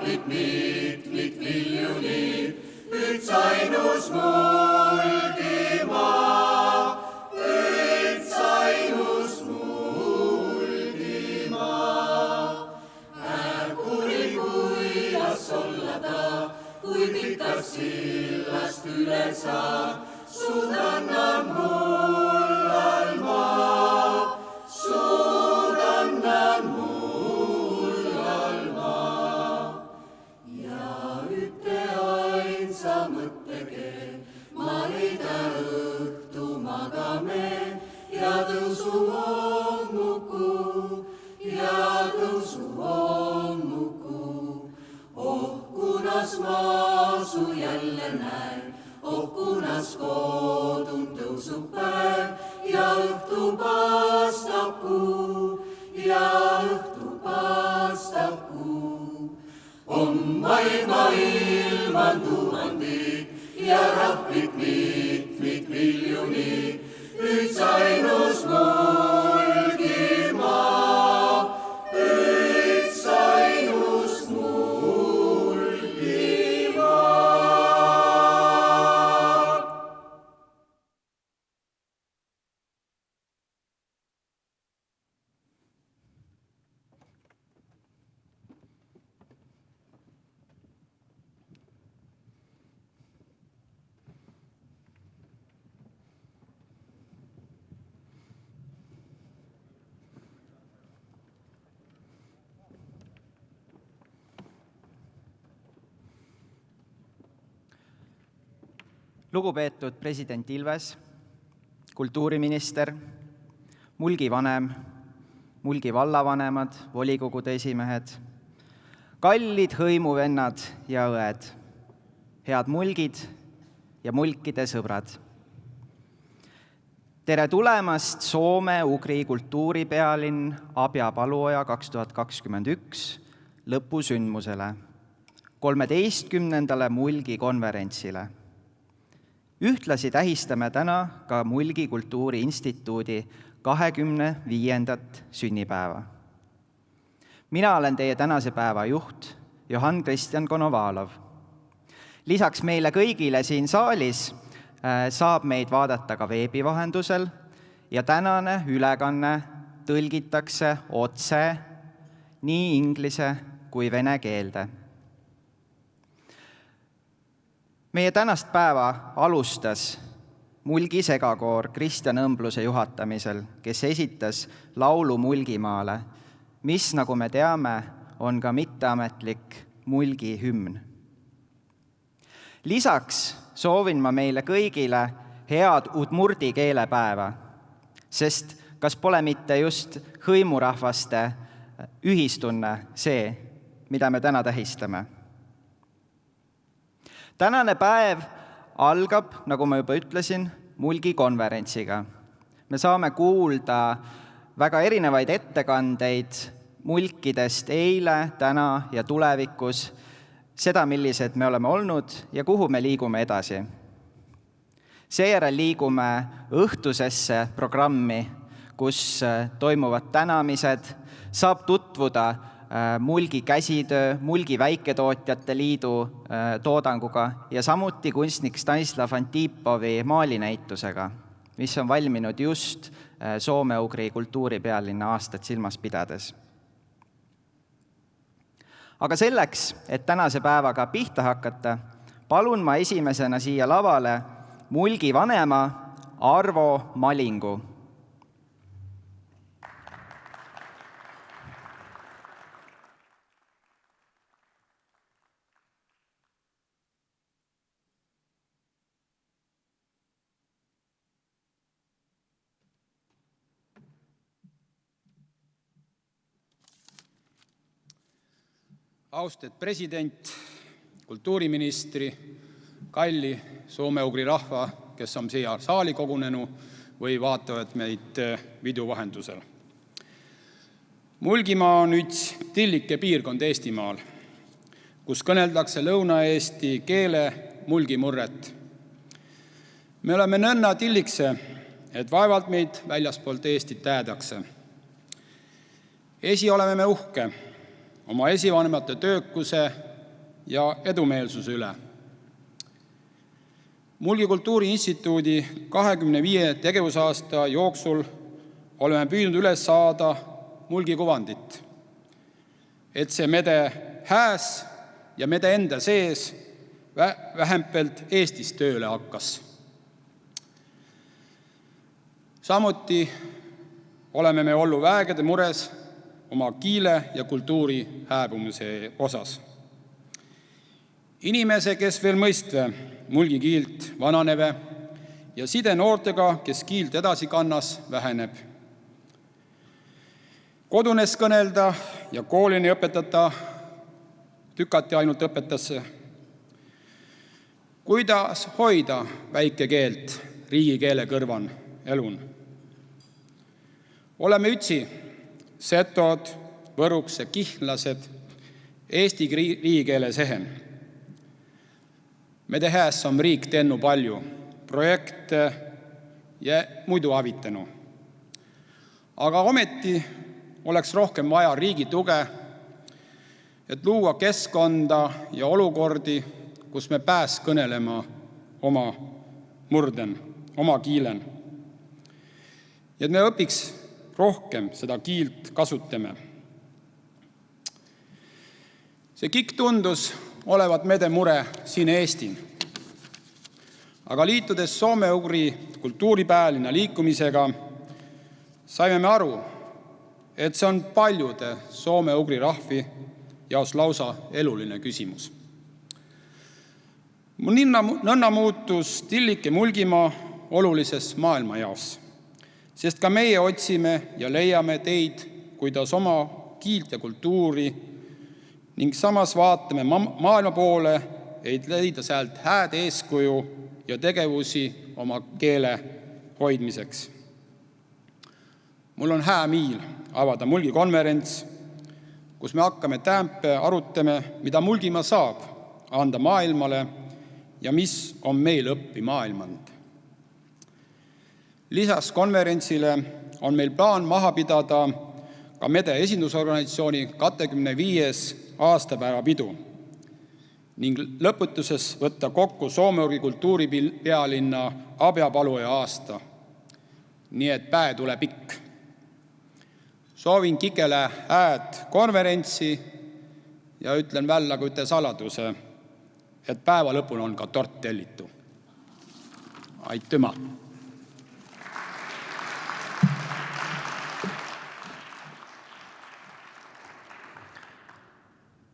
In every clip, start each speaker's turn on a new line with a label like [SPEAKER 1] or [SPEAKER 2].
[SPEAKER 1] rahvik mitmikmiljonid, üksainus Mulgimaa, üksainus Mulgimaa. Kuri kuidas olla ta, kui pikast sillast üle saa, suudannan mullal maa, suudannan mullal maa. Ja ütte ainsa mõttekeel marida õhtu magame ja tõusu hommuku. Oh, kunas maasu jälle näen, oh, kunas koodun tõusub päev ja õhtu paastab kuu, ja õhtu paastab kuu. On maailma ilman tuhandid ja rahvik mitmikmiljonid, üksainus Mulgimaa, üksainus Mulgimaa.
[SPEAKER 2] Lugupeetud president Ilves, kultuuriminister, Mulgi vanem, Mulgi vallavanemad, volikogude esimehed, kallid hõimuvennad ja õed, head mulgid ja mulkide sõbrad. Tere tulemast Soome-Ugri kultuuripealinn Abja Paluoja 2021 lõpusündmusele, 13. Mulgi konverentsile. Ühtlasi tähistame täna ka Mulgi Kultuuriinstituudi 25. sünnipäeva. Mina olen teie tänase päeva juht, Johann Kristjan Konovalov. Lisaks meile kõigile siin saalis saab meid vaadata ka veebi vahendusel ja tänane ülekanne tõlgitakse otse nii inglise kui vene keelde. Meie tänast päeva alustas Mulgi segakoor Kristjan Õmbluse juhatamisel, kes esitas laulu Mulgimaale, mis, nagu me teame, on ka mitteametlik Mulgi hümn. Lisaks soovin ma meile kõigile head udmurdi keelepäeva, sest kas pole mitte just hõimurahvaste ühistunne see, mida me täna tähistame. Tänane päev algab, nagu ma juba ütlesin, Mulgi konverentsiga. Me saame kuulda väga erinevaid ettekandeid mulkidest eile, täna ja tulevikus, seda, millised me oleme olnud ja kuhu me liigume edasi. Seejärel liigume õhtusesse programmi, kus toimuvad tänamised, saab tutvuda Mulgi käsitöö, Mulgi väiketootjate liidu toodanguga ja samuti kunstnik Stanislav Antipovi maalinäitusega, mis on valminud just Soome-Ugri kultuuripealinna aastat silmas pidades. Aga selleks, et tänase päevaga pihta hakata, palun ma esimesena siia lavale Mulgi vanema Arvo Malingu.
[SPEAKER 3] Austet president, kultuuriministri, kalli soome-ugri rahva, kes on siia saali kogunenu või vaatavad meid video vahendusel. Mulgimaa on üks tillike piirkond Eestimaal, kus kõneldakse Lõuna-Eesti keele mulgimurret. Me oleme nõnna tillikse, et vaevalt meid väljaspoolt Eestit täädakse. Esi oleme me uhke oma esivanemate töökuse ja edumeelsuse üle. Mulgi Kultuuriinstituudi 25 tegevusaasta jooksul oleme püüdnud üles saada Mulgi kuvandit, et see mede hääs ja mede enda sees vähempelt Eestis tööle hakkas. Samuti oleme me olnud väegede mures oma kiile ja kultuuri hääbumise osas. Inimese, kes veel mõistve mulgi kiilt vananeve ja side noortega, kes kiilt edasi kannas, väheneb. Kodunes kõnelda ja koolini õpetada tükati ainult õpetasse. Kuidas hoida väike keelt riigikeele kõrvan elun? Oleme ütsi, setod, võruks ja kihnlased, eesti riigikeele sehen. Me tehäs on riik tennu palju, projekte ja muidu avitenu. Aga ometi oleks rohkem vaja riigi tuge, et luua keskkonda ja olukordi, kus me pääs kõnelema oma murden, oma kiilen. Ja et me õpiks rohkem seda kiilt kasutame. See kõik tundus olevat mede mure siin Eestin. Aga liitudes soome-ugri kultuuripäälina liikumisega saime me aru, et see on paljude soome-ugri rahvi jaos lausa eluline küsimus. Nõnna muutus Tillik ja Mulgimaa olulises maailmajaos, sest ka meie otsime ja leiame teid, kuidas oma kiilt ja kultuuri ning samas vaatame maailma poole, et leida sealt hääd eeskuju ja tegevusi oma keele hoidmiseks. Mul on hää miil avada Mulgi konverents, kus me hakkame tämpe arutame, mida Mulgimaa saab anda maailmale ja mis on meil õppi maailmand. Lisas konverentsile on meil plaan maha pidada ka mede esindusorganisatsiooni 25. aastapäeva pidu ning lõputuses võtta kokku soome-ugri kultuuripealinna abjapaluja aasta. Nii et päev tuleb pikk. Soovin Kikele hääd konverentsi ja ütlen välja ka üte saladuse, et päeva lõpul on ka tort tellitu. Aitüma!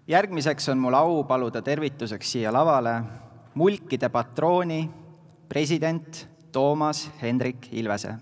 [SPEAKER 2] Järgmiseks on mul au paluda tervituseks siia lavale mulkide patrooni, president Toomas Hendrik Ilvese.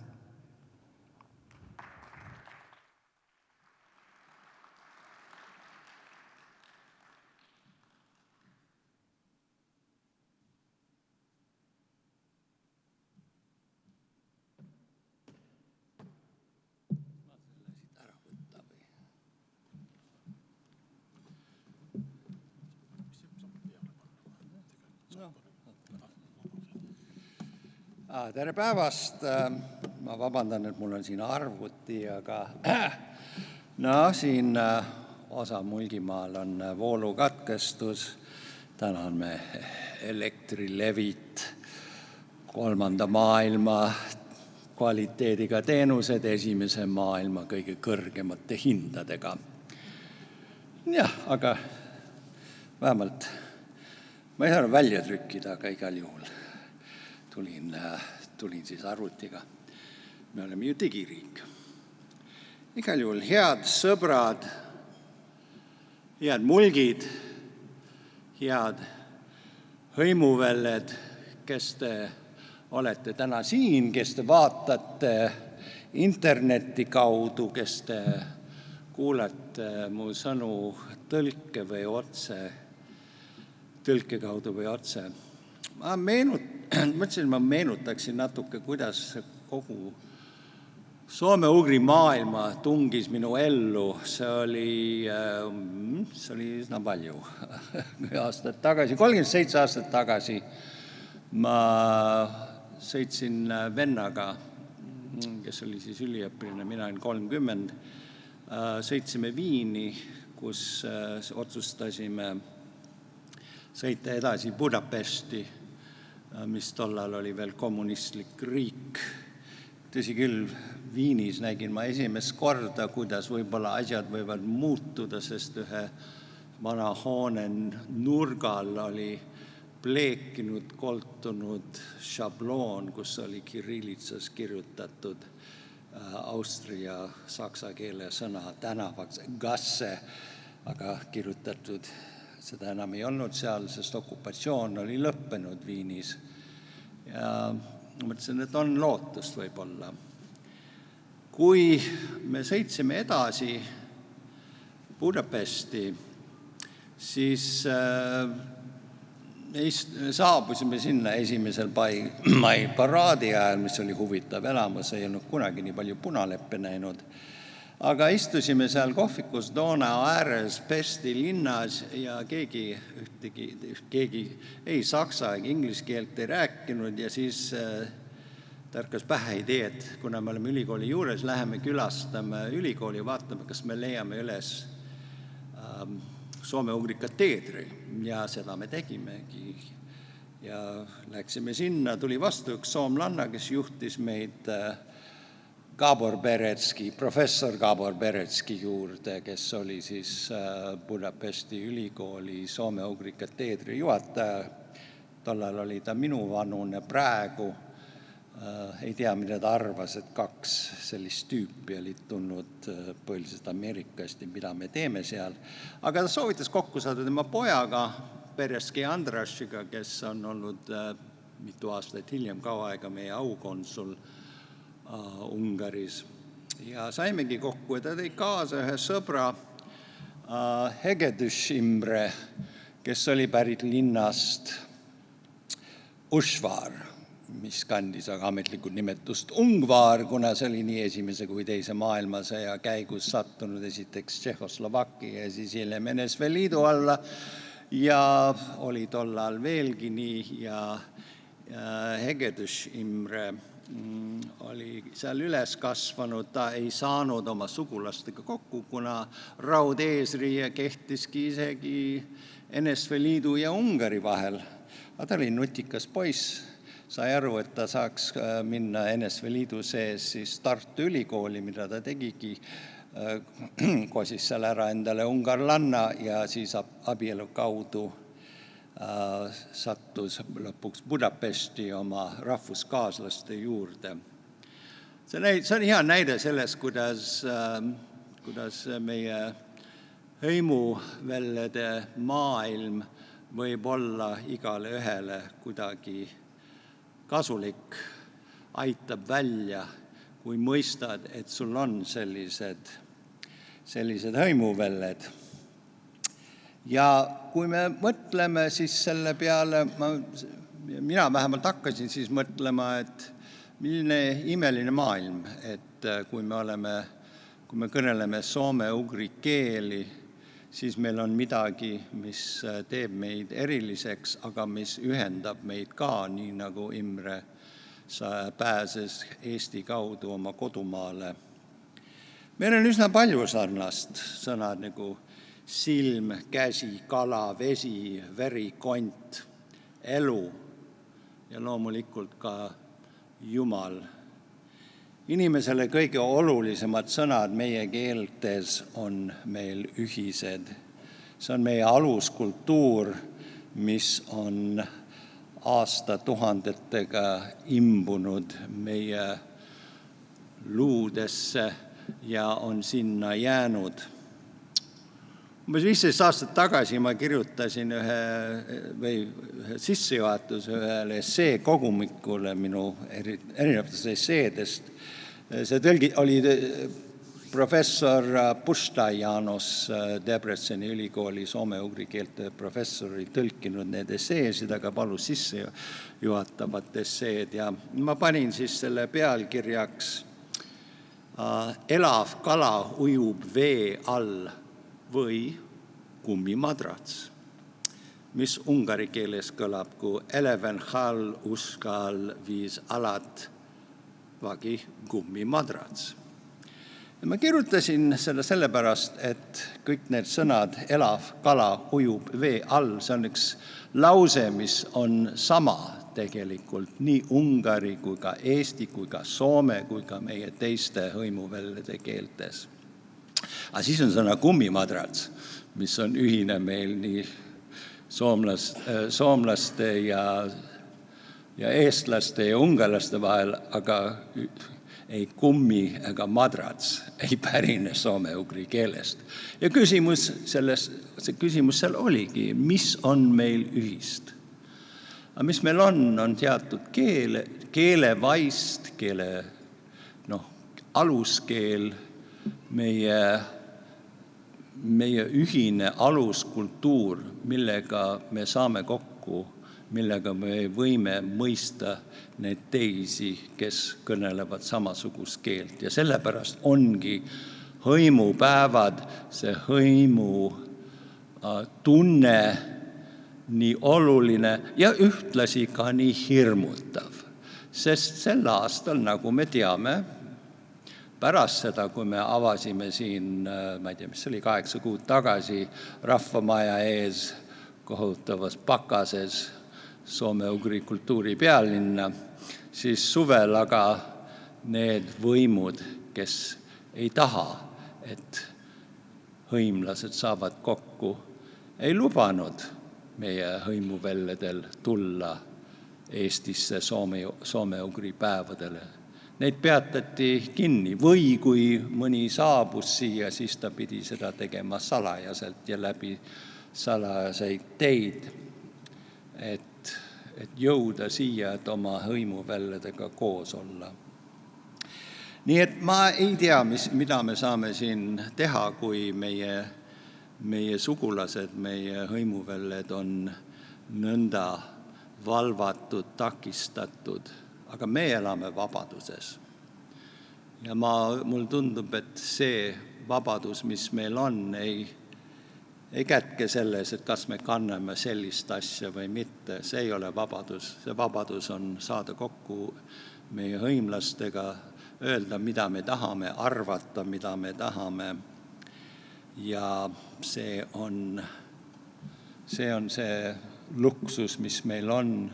[SPEAKER 4] Tere päevast! Ma vabandan, et mul on siin arvuti, aga siin osa Mulgimaal on voolukatkestus. Täna me Elektrilevit, 3. maailma kvaliteediga teenused, 1. maailma kõige kõrgemate hindadega. Jah, aga vähemalt ma ei saanud välja trükkida, aga igal juhul tulin siis arvutiga. Me oleme ju digiriik. Igal juhul head sõbrad, head mulgid, head hõimuvelled, kes te olete täna siin, kes te vaatate interneti kaudu, kes te kuulete mu sõnu tõlke kaudu või otse. Ma meenutaksin natuke, kuidas kogu soome-ugri maailma tungis minu ellu. See oli üsna palju aastat tagasi, 37 aastat tagasi. Ma sõitsin vennaga, kes oli siis üliõpilane, mina olin 30, sõitsime Viini, kus otsustasime sõita edasi Budapesti, mis tollal oli veel kommunistlik riik. Tõsi küll, Viinis nägin ma esimest korda, kuidas võib-olla asjad võivad muutuda, sest ühe vana hoone nurgal oli pleekinud, koltunud šabloon, kus oli kirillitsas kirjutatud austria saksa keele sõna tänavaks Gasse, aga kirjutatud seda enam ei olnud seal, sest okupatsioon oli lõppenud Viinis. Ja mõtlesin, et on lootust võib-olla. Kui me sõitsime edasi Budapesti, siis saabusime sinna 1. mai paraadi ajal, mis oli huvitav elamus, ei olnud kunagi nii palju punaleppe näinud. Aga istusime seal kohvikus Donau ääres Pesti linnas ja keegi ei saksa ega inglise keelt ei rääkinud ja siis tärkas pähe idee, et kuna me oleme ülikooli juures, läheme külastame ülikooli, vaatame, kas me leiame üles soome-ugri kateedri ja seda me tegimegi. Ja läksime sinna, tuli vastu üks soomlanna, kes juhtis meid professor Gabor Beretski juurde, kes oli siis Budapesti ülikooli soome-ugri kateedri juhataja. Tollal oli ta minuvanune, praegu ei tea, mida ta arvas, et 2 sellist tüüpi olid tulnud põhiliselt Ameerikast ja mida me teeme seal. Aga ta soovitas kokku saada tema pojaga, Beretski Andrašiga, kes on olnud mitu aastat hiljem kaua aega meie aukonsul Ungaris. Ja saimegi kokku, ja ta tõi kaasa ühe sõbra Hegedüs Imre, kes oli pärit linnast Ušvar, mis kandis aga ametlikult nimetust Ungvar, kuna see oli nii esimese kui teise maailmasõja käigus sattunud esiteks Tšehhoslovakkia ja siis hiljem NSV Liidu alla ja oli tollal veelgi nii ja Hegedüs Imre oli seal üles kasvanud, ta ei saanud oma sugulastega kokku, kuna raudeesriie kehtiski isegi NSV Liidu ja Ungari vahel. Ta oli nutikas poiss, sai aru, et ta saaks minna NSV Liidu sees siis Tartu ülikooli, mida ta tegigi, kosis seal ära endale ungarlanna ja siis abielu kaudu sattus lõpuks Budapesti oma rahvuskaaslaste juurde. See on hea näide sellest, kuidas meie hõimuvellede maailm võib olla igale ühele kuidagi kasulik, aitab välja, kui mõistad, et sul on sellised hõimuvelled. Ja kui me mõtleme siis selle peale, mina vähemalt hakkasin siis mõtlema, et milline imeline maailm, et kui me kõneleme soome-ugri keeli, siis meil on midagi, mis teeb meid eriliseks, aga mis ühendab meid ka, nii nagu Imre pääses Eesti kaudu oma kodumaale. Meil on üsna palju sarnast sõnad nagu silm, käsi, kala, vesi, veri, kont, elu ja loomulikult ka Jumal. Inimesele kõige olulisemad sõnad meie keeltes on meil ühised. See on meie aluskultuur, mis on aastatuhandetega imbunud meie luudesse ja on sinna jäänud. Umbes 15 aastat tagasi ma kirjutasin ühe sissejuhatuse ühele essee kogumikule minu erinevatest esseedest. See oli professor Pušta Janos Debreceni ülikooli soome-ugri keelte professori tõlkinud need esseesid, aga palus sissejuhatavat esseed ja ma panin siis selle pealkirjaks Elav kala ujub vee all või kummimadrats, mis ungari keeles kõlab kui eleven hall uskal viis alat vagi kummimadrats. Ma kirjutasin selle sellepärast, et kõik need sõnad, elav kala ujub vee all, see on üks lause, mis on sama tegelikult nii ungari kui ka eesti kui ka soome kui ka meie teiste hõimuväljade keeltes. Aga siis on sõna kummimadrats, mis on ühine meil nii soomlaste ja eestlaste ja ungarlaste vahel, aga ei kummi ega madrats ei pärine soome-ugri keelest. Ja küsimus seal oligi, mis on meil ühist. Aga mis meil on teatud keelevaist, aluskeel, meie ühine aluskultuur, millega me saame kokku, millega me võime mõista need teisi, kes kõnelevad samasugust keelt. Ja sellepärast ongi hõimupäevad, see hõimu tunne nii oluline ja ühtlasi ka nii hirmutav. Sest sel aastal, nagu me teame, pärast seda, kui me avasime siin, ma ei tea, mis oli 8 kuud tagasi, Rahvamaja ees kohutavas pakases soome-ugri kultuuri pealinna, siis suvel aga need võimud, kes ei taha, et hõimlased saavad kokku, ei lubanud meie hõimuväljadel tulla Eestisse soome-ugri päevadele. Neid peatati kinni või kui mõni saabus siia, siis ta pidi seda tegema salajaselt ja läbi salajaseid teid, et jõuda siia, et oma hõimuväljadega koos olla. Nii et ma ei tea, mida me saame siin teha, kui meie sugulased, meie hõimuväljad on nõnda valvatud, takistatud, aga me elame vabaduses. Ja mul tundub, et see vabadus, mis meil on, ei kätke selles, et kas me kanname sellist asja või mitte. See ei ole vabadus. See vabadus on saada kokku meie hõimlastega, öelda, mida me tahame, arvata, mida me tahame. Ja see on see luksus, mis meil on.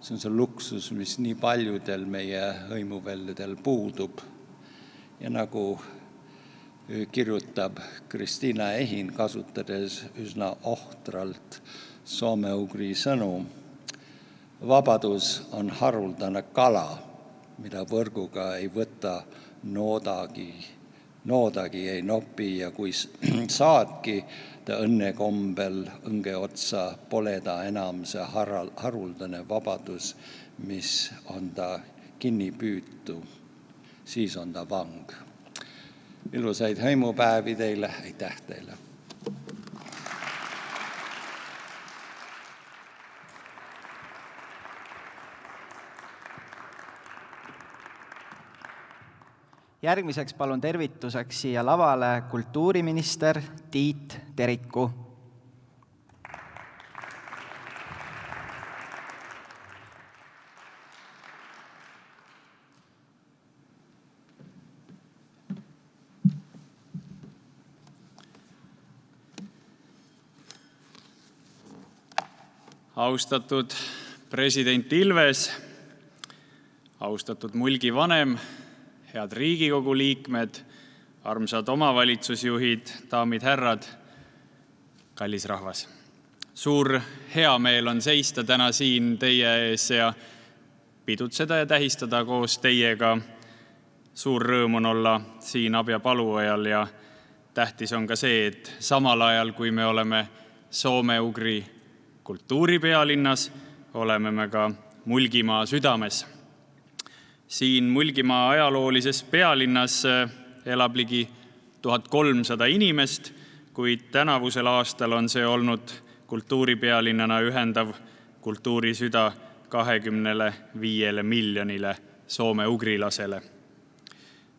[SPEAKER 4] See on see luksus, mis nii paljudel meie hõimuväljadel puudub. Ja nagu kirjutab Kristiina Ehin, kasutades üsna ohtralt soome-ugri sõnu. Vabadus on haruldane kala, mida võrguga ei võta noodagi ei nopi ja kui saadki ta õnnekombel õnge otsa, pole ta enam see haruldane vabadus, mis on ta kinni püütu, siis on ta vang. Ilusaid hõimupäevi teile, aitäh teile!
[SPEAKER 2] Järgmiseks palun tervituseks siia lavale kultuuriminister Tiit Teriku.
[SPEAKER 5] Austatud president Ilves, austatud Mulgi vanem, head Riigikogu liikmed, armsad omavalitsusjuhid, daamid, härrad, kallis rahvas. Suur hea meel on seista täna siin teie ees ja pidutseda ja tähistada koos teiega. Suur rõõm on olla siin abja paluajal ja tähtis on ka see, et samal ajal, kui me oleme soome-ugri kultuuripealinnas, oleme me ka Mulgimaa südames. Siin Mulgimaa ajaloolises pealinnas elab ligi 1300 inimest, kuid tänavusel aastal on see olnud kultuuripealinnana ühendav kultuurisüda 25 miljonile soome-ugrilasele.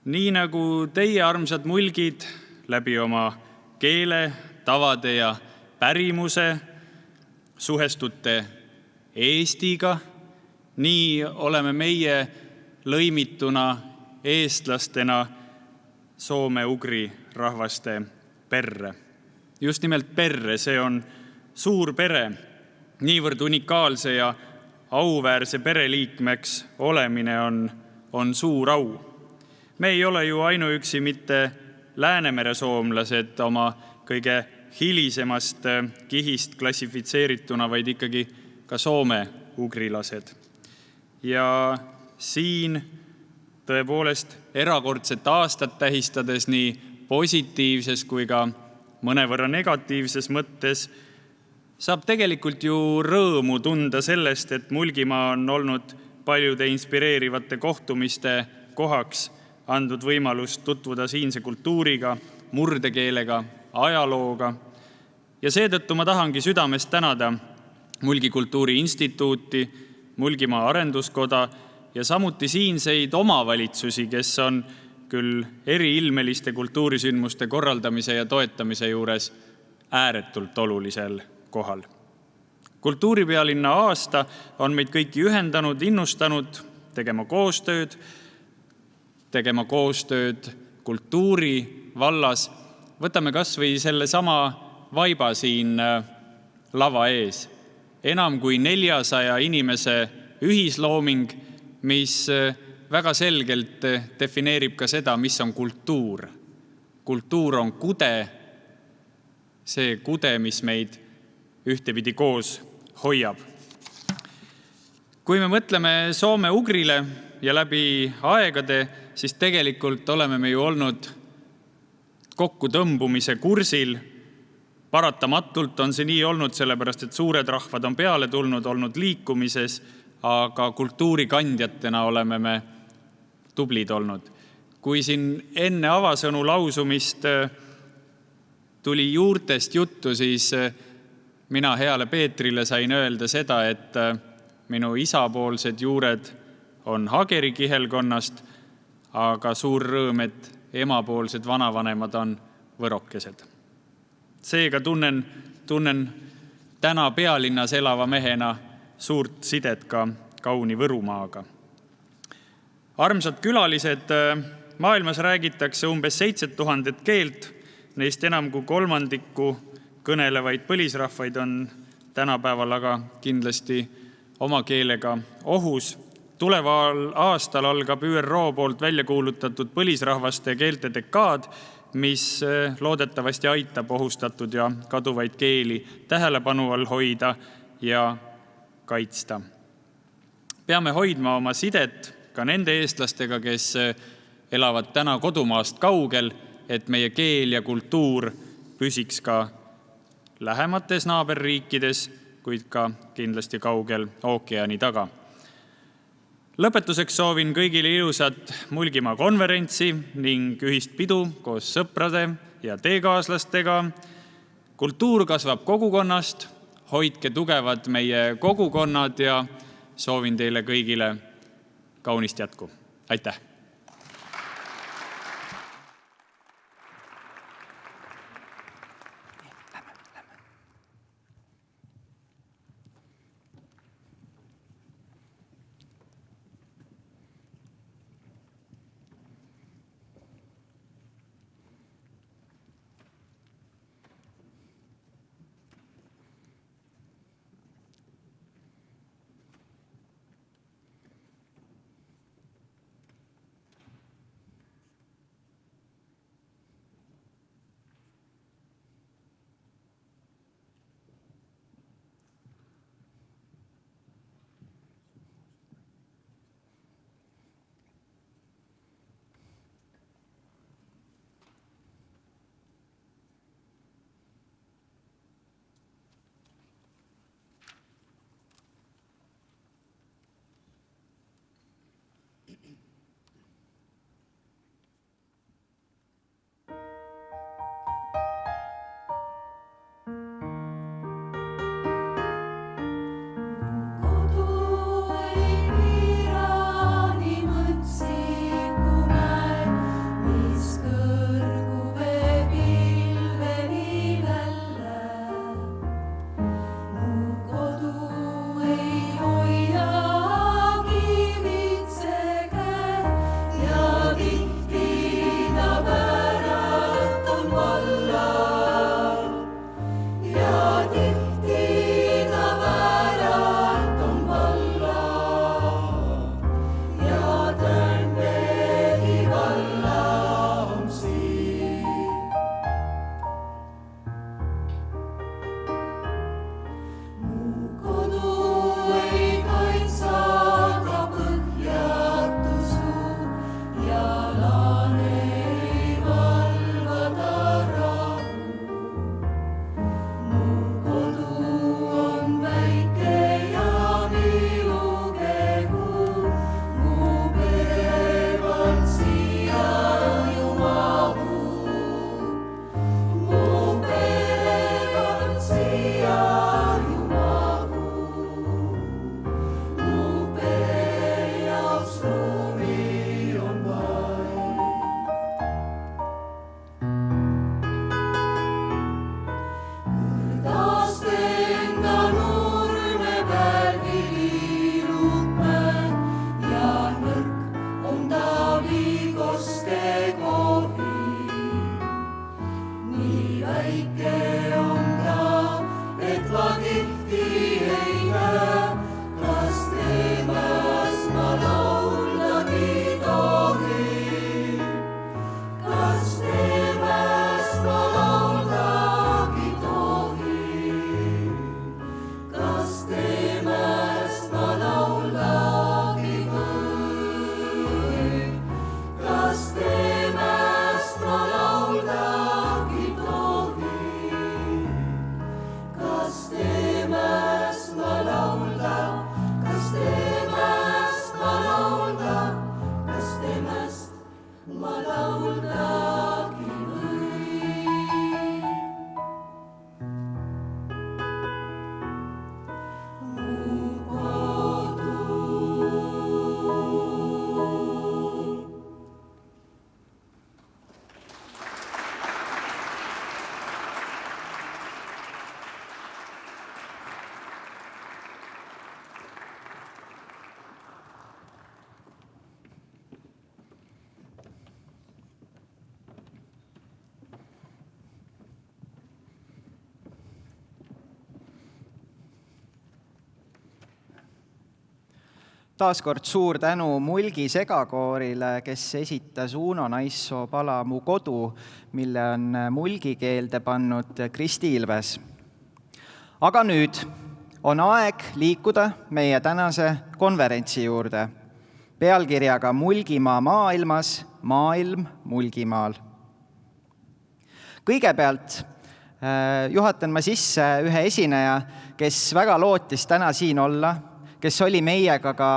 [SPEAKER 5] Nii nagu teie, armsad mulgid, läbi oma keele, tavade ja pärimuse suhestute Eestiga, nii oleme meie lõimituna eestlastena soome-ugri rahvaste perre. Just nimelt perre, see on suur pere, niivõrd unikaalse ja auväärse pereliikmeks olemine on suur au. Me ei ole ju ainuüksi mitte Läänemere soomlased oma kõige hilisemast kihist klassifitseerituna, vaid ikkagi ka soome-ugrilased. Ja siin tõepoolest erakordset aastat tähistades nii positiivses kui ka mõnevõrra negatiivses mõttes saab tegelikult ju rõõmu tunda sellest, et Mulgimaa on olnud paljude inspireerivate kohtumiste kohaks, andnud võimalust tutvuda siinse kultuuriga, murdekeelega, ajalooga. Ja seetõttu ma tahangi südamest tänada Mulgi Kultuuri Instituuti, Mulgimaa Arenduskoda ja samuti siinseid omavalitsusi, kes on küll eriilmeliste kultuurisündmuste korraldamise ja toetamise juures ääretult olulisel kohal. Kultuuripealinna aasta on meid kõiki ühendanud, innustanud tegema koostööd kultuuri vallas. Võtame kas või selle sama vaiba siin lava ees. Enam kui 400 inimese ühislooming, mis väga selgelt defineerib ka seda, mis on kultuur. Kultuur on kude, see kude, mis meid ühtepidi koos hoiab. Kui me mõtleme soome-ugrile ja läbi aegade, siis tegelikult oleme me ju olnud kokkutõmbumise kursil. Paratamatult on see nii olnud, sellepärast et suured rahvad on peale tulnud, olnud liikumises, aga kultuurikandjatena oleme me tublid olnud. Kui siin enne avasõnu lausumist tuli juurtest juttu, siis mina heale Peetrile sain öelda seda, et minu isapoolsed juured on Hageri kihelkonnast, aga suur rõõm, et emapoolsed vanavanemad on võrokesed. Seega tunnen täna pealinnas elava mehena suurt sidet ka kauni Võrumaaga. Armsad külalised, maailmas räägitakse umbes 7000 keelt, neist enam kui kolmandiku kõnelevaid põlisrahvaid on tänapäeval aga kindlasti oma keelega ohus. Tuleval aastal algab ÜRO poolt välja kuulutatud põlisrahvaste keelte dekaad, mis loodetavasti aitab ohustatud ja kaduvaid keeli tähelepanu all hoida ja kaitsta. Peame hoidma oma sidet ka nende eestlastega, kes elavad täna kodumaast kaugel, et meie keel ja kultuur püsiks ka lähemates naaberriikides, kuid ka kindlasti kaugel ookeani taga. Lõpetuseks soovin kõigile ilusat Mulgimaa konverentsi ning ühist pidu koos sõprade ja teekaaslastega. Kultuur kasvab kogukonnast, hoidke tugevad meie kogukonnad ja soovin teile kõigile kaunist jätku. Aitäh!
[SPEAKER 2] Taaskord suur tänu Mulgi segakoorile, kes esitas Uno Naissoo pala Mu kodu, mille on mulgi keelde pannud Kristi Ilves. Aga nüüd on aeg liikuda meie tänase konverentsi juurde. Pealkirjaga Mulgimaa maailmas, maailm Mulgimaal. Kõigepealt juhatan ma sisse ühe esineja, kes väga lootis täna siin olla, kes oli meiega ka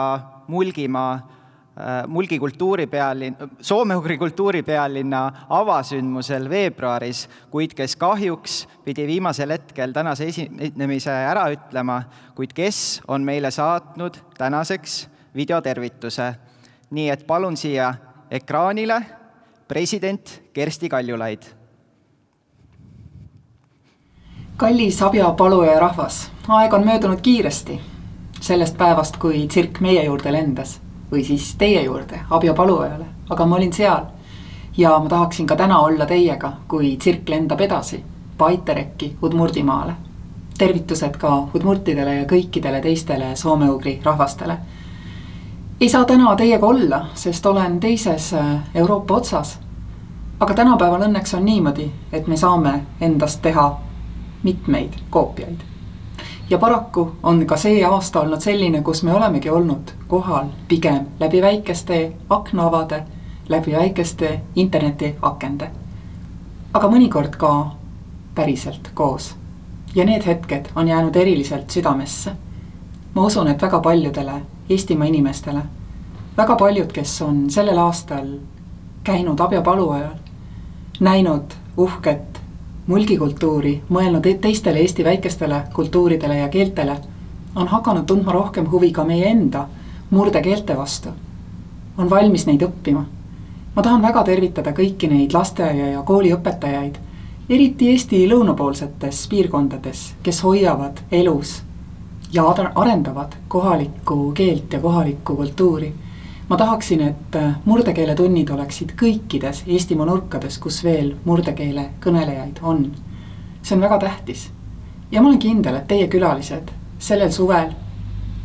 [SPEAKER 2] Mulgi kultuuripealinna, soome-ugri kultuuripealinna avasündmusel veebruaris, kuid kes kahjuks pidi viimasel hetkel tänase esinemise ära ütlema, kuid kes on meile saatnud tänaseks videotervituse. Nii et palun siia ekraanile president Kersti Kaljulaid.
[SPEAKER 6] Kallis abjapaluja rahvas, aeg on möödunud kiiresti. Sellest päevast, kui tsirk meie juurde lendas või siis teie juurde, abjapalujale, aga ma olin seal ja ma tahaksin ka täna olla teiega, kui tsirk lendab edasi Paiterekki Udmurtimaale. Tervitused ka udmurtidele ja kõikidele teistele soome-ugri rahvastele. Ei saa täna teiega olla, sest olen teises Euroopa otsas, aga tänapäeval õnneks on niimoodi, et me saame endast teha mitmeid koopiaid. Ja paraku on ka see aasta olnud selline, kus me olemegi olnud kohal pigem läbi väikeste aknaavade, läbi väikeste internetiakende. Aga mõnikord ka päriselt koos. Ja need hetked on jäänud eriliselt südamesse. Ma usun, et väga paljudele Eestimaa inimestele, väga paljud, kes on sellel aastal käinud abjapalujal, näinud uhket mulgikultuuri, mõelnud teistele Eesti väikestele kultuuridele ja keeltele, on hakanud tundma rohkem huvi ka meie enda murdekeelte vastu. On valmis neid õppima. Ma tahan väga tervitada kõiki neid lasteaia ja kooliõpetajaid, eriti Eesti lõunapoolsetes piirkondades, kes hoiavad elus ja arendavad kohalikku keelt ja kohalikku kultuuri. Ma tahaksin, et murdekeele tunnid oleksid kõikides Eestimaa nurkades, kus veel murdekeele kõnelejaid on. See on väga tähtis. Ja ma olen kindel, et teie külalised sellel suvel,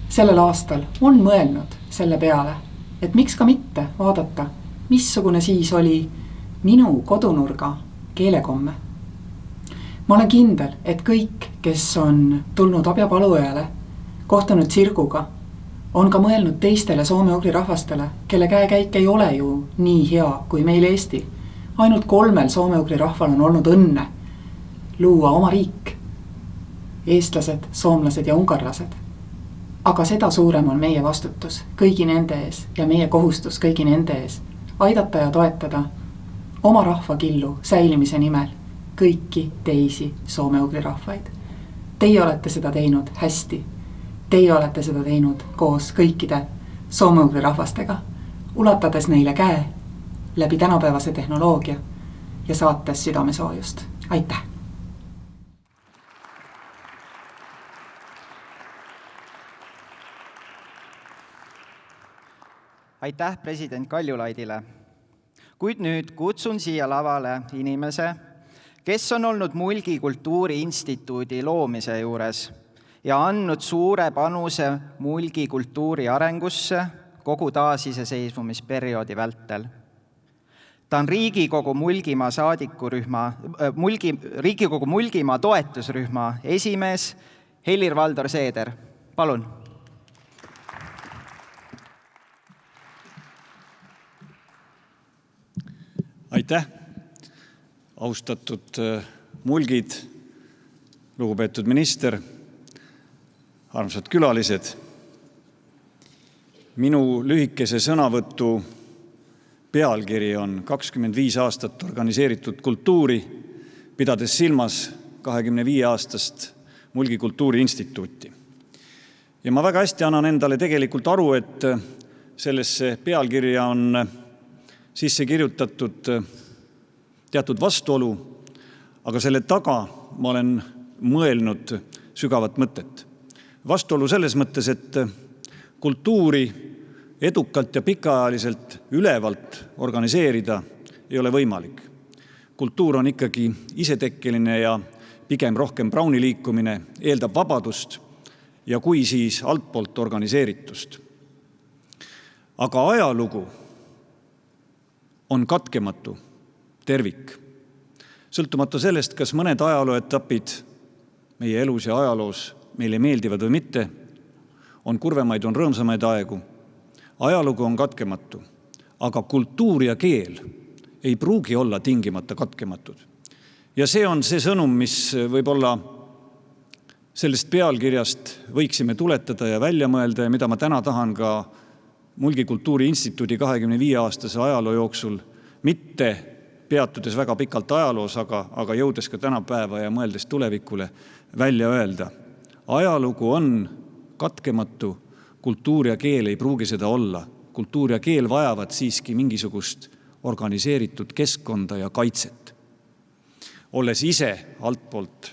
[SPEAKER 6] sellel aastal on mõelnud selle peale, et miks ka mitte vaadata, missugune siis oli minu kodunurga keelekomme. Ma olen kindel, et kõik, kes on tulnud abjapalujale, kohtunud tsirguga, on ka mõelnud teistele soome-ugri rahvastele, kelle käekäik ei ole ju nii hea kui meil Eesti. Ainult 3 soome-ugri rahval on olnud õnne luua oma riik. Eestlased, soomlased ja ungarlased. Aga seda suurem on meie vastutus kõigi nende ees ja meie kohustus kõigi nende ees aidata ja toetada oma rahvakillu säilimise nimel kõiki teisi soome-ugri rahvaid. Teie olete seda teinud hästi. Teie olete seda teinud koos kõikide soome-ugri rahvastega, ulatades neile käe läbi tänapäevase tehnoloogia ja saates südamesoojust. Aitäh!
[SPEAKER 2] Aitäh president Kaljulaidile. Kuid nüüd kutsun siia lavale inimese, kes on olnud Mulgi Kultuuriinstituudi loomise juures ja andnud suure panuse Mulgi kultuuri arengusse kogu taasiseseisvumisperioodi vältel. Ta on Riigikogu Mulgimaa Riigikogu Mulgimaa toetusrühma esimees Helir-Valdor Seeder. Palun.
[SPEAKER 4] Aitäh, austatud mulgid, lugupeetud minister, armsad külalised. Minu lühikese sõnavõtu pealkiri on 25 aastat organiseeritud kultuuri, pidades silmas 25-aastast Mulgi Kultuuriinstituuti. Ja ma väga hästi annan endale tegelikult aru, et sellesse pealkirja on sisse kirjutatud teatud vastuolu, aga selle taga ma olen mõelnud sügavat mõtet. Vastuolu selles mõttes, et kultuuri edukalt ja pikaajaliselt ülevalt organiseerida ei ole võimalik. Kultuur on ikkagi isetekkeline ja pigem rohkem Browni liikumine, eeldab vabadust ja kui siis altpoolt organiseeritust.
[SPEAKER 7] Aga ajalugu on katkematu tervik. Sõltumata sellest, kas mõned ajalooetapid meie elus ja ajaloos meile meeldivad või mitte, on kurvemaid, on rõõmsamaid aegu. Ajalugu on katkematu, aga kultuur ja keel ei pruugi olla tingimata katkematud. Ja see on see sõnum, mis võib-olla sellest pealkirjast võiksime tuletada ja välja mõelda ja mida ma täna tahan ka Mulgi Kultuuriinstituudi 25-aastase ajaloo jooksul, mitte peatudes väga pikalt ajaloos, aga jõudes ka tänapäeva ja mõeldes tulevikule välja öelda. Ajalugu on katkematu, kultuur ja keel ei pruugi seda olla. Kultuur ja keel vajavad siiski mingisugust organiseeritud keskkonda ja kaitset, olles ise altpoolt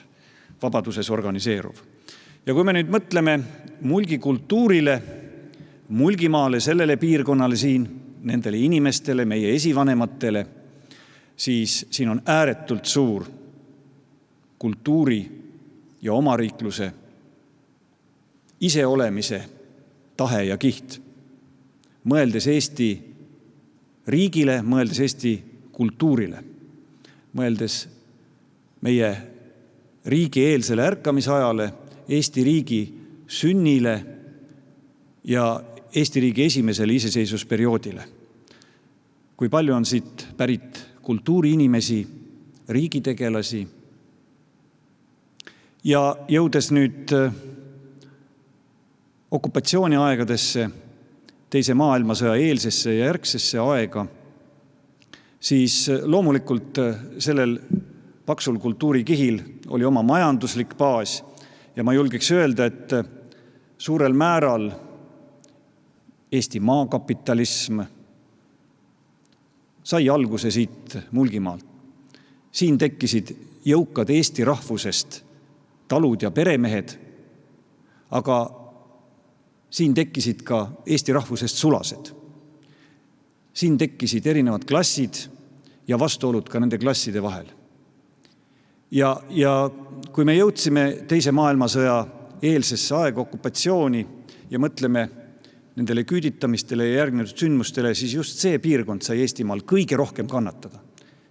[SPEAKER 7] vabaduses organiseeruv. Ja kui me nüüd mõtleme Mulgi kultuurile, Mulgimaale, sellele piirkonnale siin, nendele inimestele, meie esivanematele, siis siin on ääretult suur kultuuri ja omariikluse iseolemise tahe ja kiht. Mõeldes Eesti riigile, mõeldes Eesti kultuurile, mõeldes meie riigieelsele ärkamisajale, Eesti riigi sünnile ja Eesti riigi esimesele iseseisvusperioodile. Kui palju on siit pärit kultuuriinimesi, riigitegelasi. Ja jõudes nüüd okupatsiooniaegadesse, teise maailmasõja eelsesse ja järgsesse aega, siis loomulikult sellel paksul kultuurikihil oli oma majanduslik baas ja ma julgeks öelda, et suurel määral Eesti maakapitalism sai alguse siit Mulgimaalt. Siin tekkisid jõukad Eesti rahvusest talud ja peremehed, aga siin tekkisid ka Eesti rahvusest sulased. Siin tekkisid erinevad klassid ja vastuolud ka nende klasside vahel. Ja kui me jõudsime teise maailmasõja eelsesse aega okupatsiooni ja mõtleme nendele küüditamistele ja järgnenud sündmustele, siis just see piirkond sai Eestimaal kõige rohkem kannatada.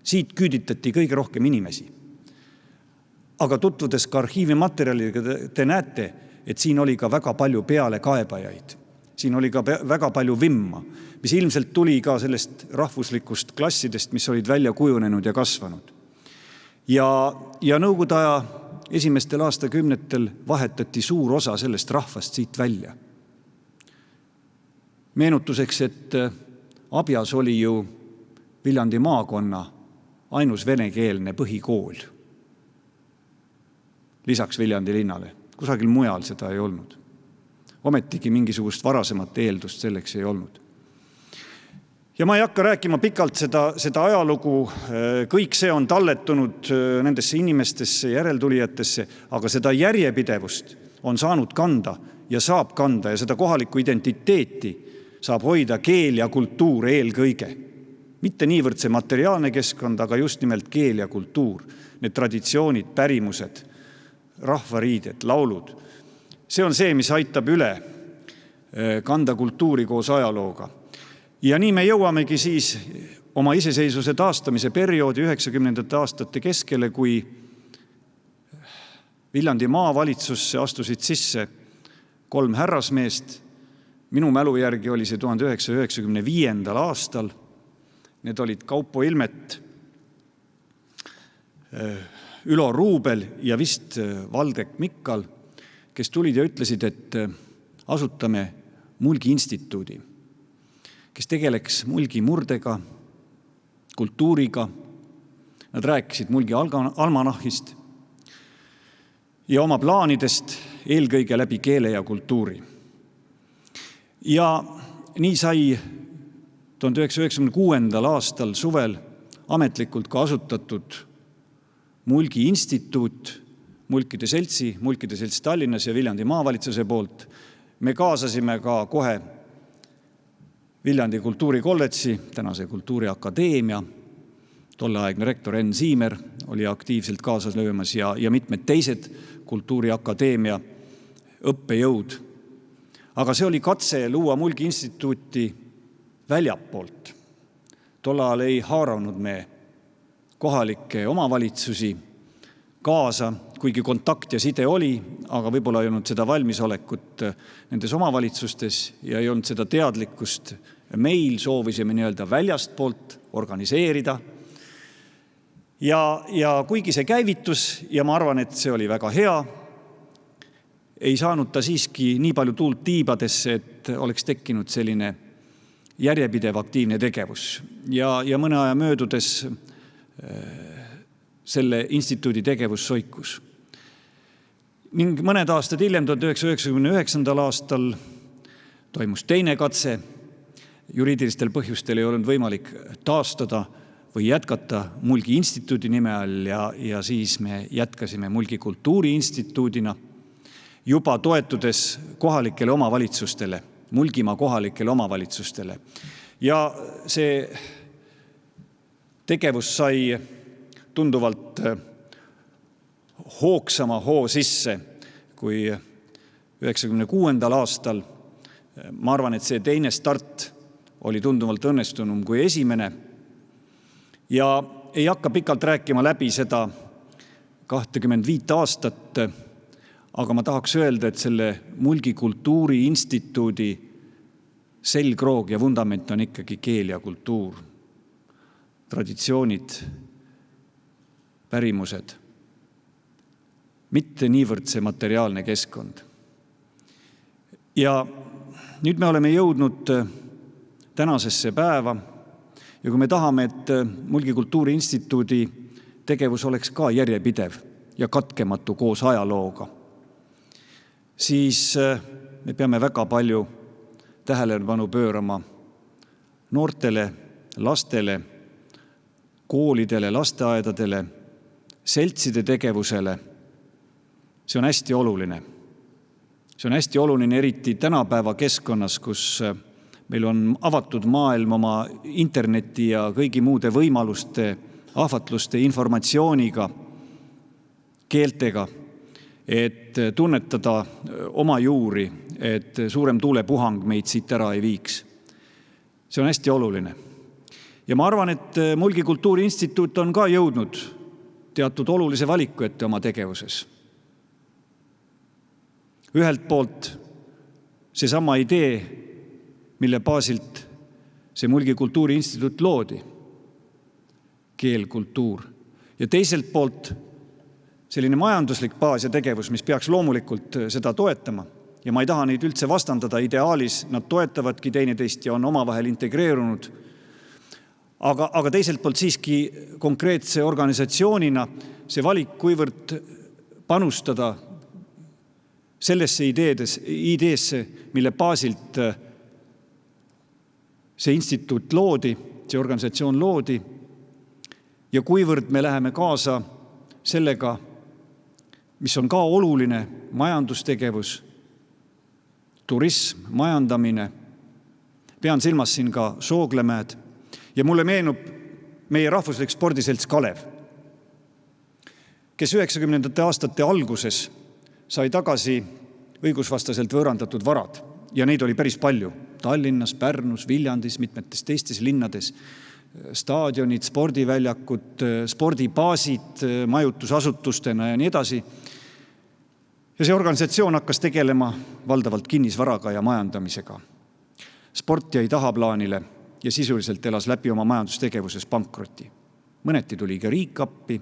[SPEAKER 7] Siit küüditati kõige rohkem inimesi. Aga tutvudes ka arhiivimaterjalidega te näete, et siin oli ka väga palju pealekaebajaid. Siin oli ka väga palju vimma, mis ilmselt tuli ka sellest rahvuslikust klassidest, mis olid välja kujunenud ja kasvanud. Ja Nõukogude aja esimestel aastakümnetel vahetati suur osa sellest rahvast siit välja. Meenutuseks, et Abjas oli ju Viljandi maakonna ainus venekeelne põhikool. Lisaks Viljandi linnale. Kusagil mujal seda ei olnud. Ometigi mingisugust varasemat eeldust selleks ei olnud. Ja ma ei hakka rääkima pikalt seda ajalugu, kõik see on talletunud nendesse inimestesse, järeltulijatesse, aga seda järjepidevust on saanud kanda ja saab kanda ja seda kohalikku identiteeti saab hoida keel ja kultuur eelkõige. Mitte niivõrd see materiaalne keskkond, aga just nimelt keel ja kultuur, need traditsioonid, pärimused, rahvariided, laulud. See on see, mis aitab üle kanda kultuuri koos ajalooga. Ja nii me jõuamegi siis oma iseseisvuse taastamise perioodi 90. aastate keskele, kui Viljandi maavalitsusse astusid sisse 3 härrasmeest. Minu mälu järgi oli see 1995. aastal. Need olid Kaupo Ilmet, Ülo Ruubel ja vist Valdek Mikkal, kes tulid ja ütlesid, et asutame Mulgi instituudi, kes tegeleks Mulgi murdega, kultuuriga. Nad rääkisid Mulgi almanahist ja oma plaanidest eelkõige läbi keele ja kultuuri. Ja nii sai 1996. aastal suvel ametlikult ka asutatud Mulgi instituut Mulkide Selts Tallinnas ja Viljandi maavalitsuse poolt. Me kaasasime ka kohe Viljandi kultuurikolledži, tänase Kultuuriakadeemia. Tolleaegne rektor Enn Siimer oli aktiivselt kaasas löömas ja mitmed teised Kultuuriakadeemia õppejõud. Aga see oli katse luua Mulgi instituuti väljapoolt. Tol ajal ei haaranud me kohalikke omavalitsusi kaasa, kuigi kontakt ja side oli, aga võib-olla ei olnud seda valmisolekut nendes omavalitsustes ja ei olnud seda teadlikkust. Meil soovisime nii-öelda väljastpoolt organiseerida. Ja kuigi see käivitus ja ma arvan, et see oli väga hea, ei saanud ta siiski nii palju tuult tiibadesse, et oleks tekkinud selline järjepidev aktiivne tegevus. Ja mõne aja möödudes selle instituudi tegevus soikus. Ning mõned aastad hiljem, 1999. aastal toimus teine katse. Juriidilistel põhjustel ei olnud võimalik taastada või jätkata Mulgi instituudi nime all ja siis me jätkasime Mulgi Kultuuriinstituudina, juba toetudes kohalikele omavalitsustele, Mulgimaa kohalikele omavalitsustele. Ja see tegevus sai tunduvalt hoogsama hoo sisse kui 1996. aastal. Ma arvan, et see teine start oli tunduvalt õnnestunum kui esimene. Ja ei hakka pikalt rääkima läbi seda 25 aastat, aga ma tahaks öelda, et selle Mulgi Kultuuriinstituudi selgroog ja vundament on ikkagi keel ja kultuur, traditsioonid, pärimused, mitte niivõrd see materiaalne keskkond. Ja nüüd me oleme jõudnud tänasesse päeva ja kui me tahame, et Mulgi Kultuuriinstituudi tegevus oleks ka järjepidev ja katkematu koos ajalooga, siis me peame väga palju tähelepanu pöörama noortele, lastele, koolidele, lasteaedadele, seltside tegevusele. See on hästi oluline. See on hästi oluline eriti tänapäeva keskkonnas, kus meil on avatud maailm oma interneti ja kõigi muude võimaluste, ahvatluste, informatsiooniga, keeltega, et tunnetada oma juuri, et suurem tuulepuhang meid siit ära ei viiks. See on hästi oluline. Ja ma arvan, et Mulgi Kultuuriinstituut on ka jõudnud teatud olulise valiku ette oma tegevuses. Ühelt poolt seesama idee, mille baasilt see Mulgi Kultuuriinstituut loodi, keel, kultuur, ja teiselt poolt selline majanduslik baas ja tegevus, mis peaks loomulikult seda toetama. Ja ma ei taha neid üldse vastandada, ideaalis nad toetavadki teineteist ja on omavahel integreerunud. Aga teiselt poolt siiski konkreetse organisatsioonina see valik, kuivõrd panustada sellesse ideesse, mille baasilt see instituut loodi, see organisatsioon loodi ja kuivõrd me läheme kaasa sellega, mis on ka oluline, majandustegevus, turism, majandamine. Pean silmas siin ka Sooglemäed ja mulle meenub meie rahvuslik spordiselts Kalev, kes 90. aastate alguses sai tagasi õigusvastaselt võõrandatud varad ja neid oli päris palju. Tallinnas, Pärnus, Viljandis, mitmetes teistes linnades, staadionid, spordiväljakud, spordibaasid majutusasutustena ja nii edasi. Ja see organisatsioon hakkas tegelema valdavalt kinnisvaraga ja majandamisega. Sport jäi tahaplaanile ja sisuliselt elas läbi oma majandustegevuses pankroti. Mõneti tuli ka riik appi,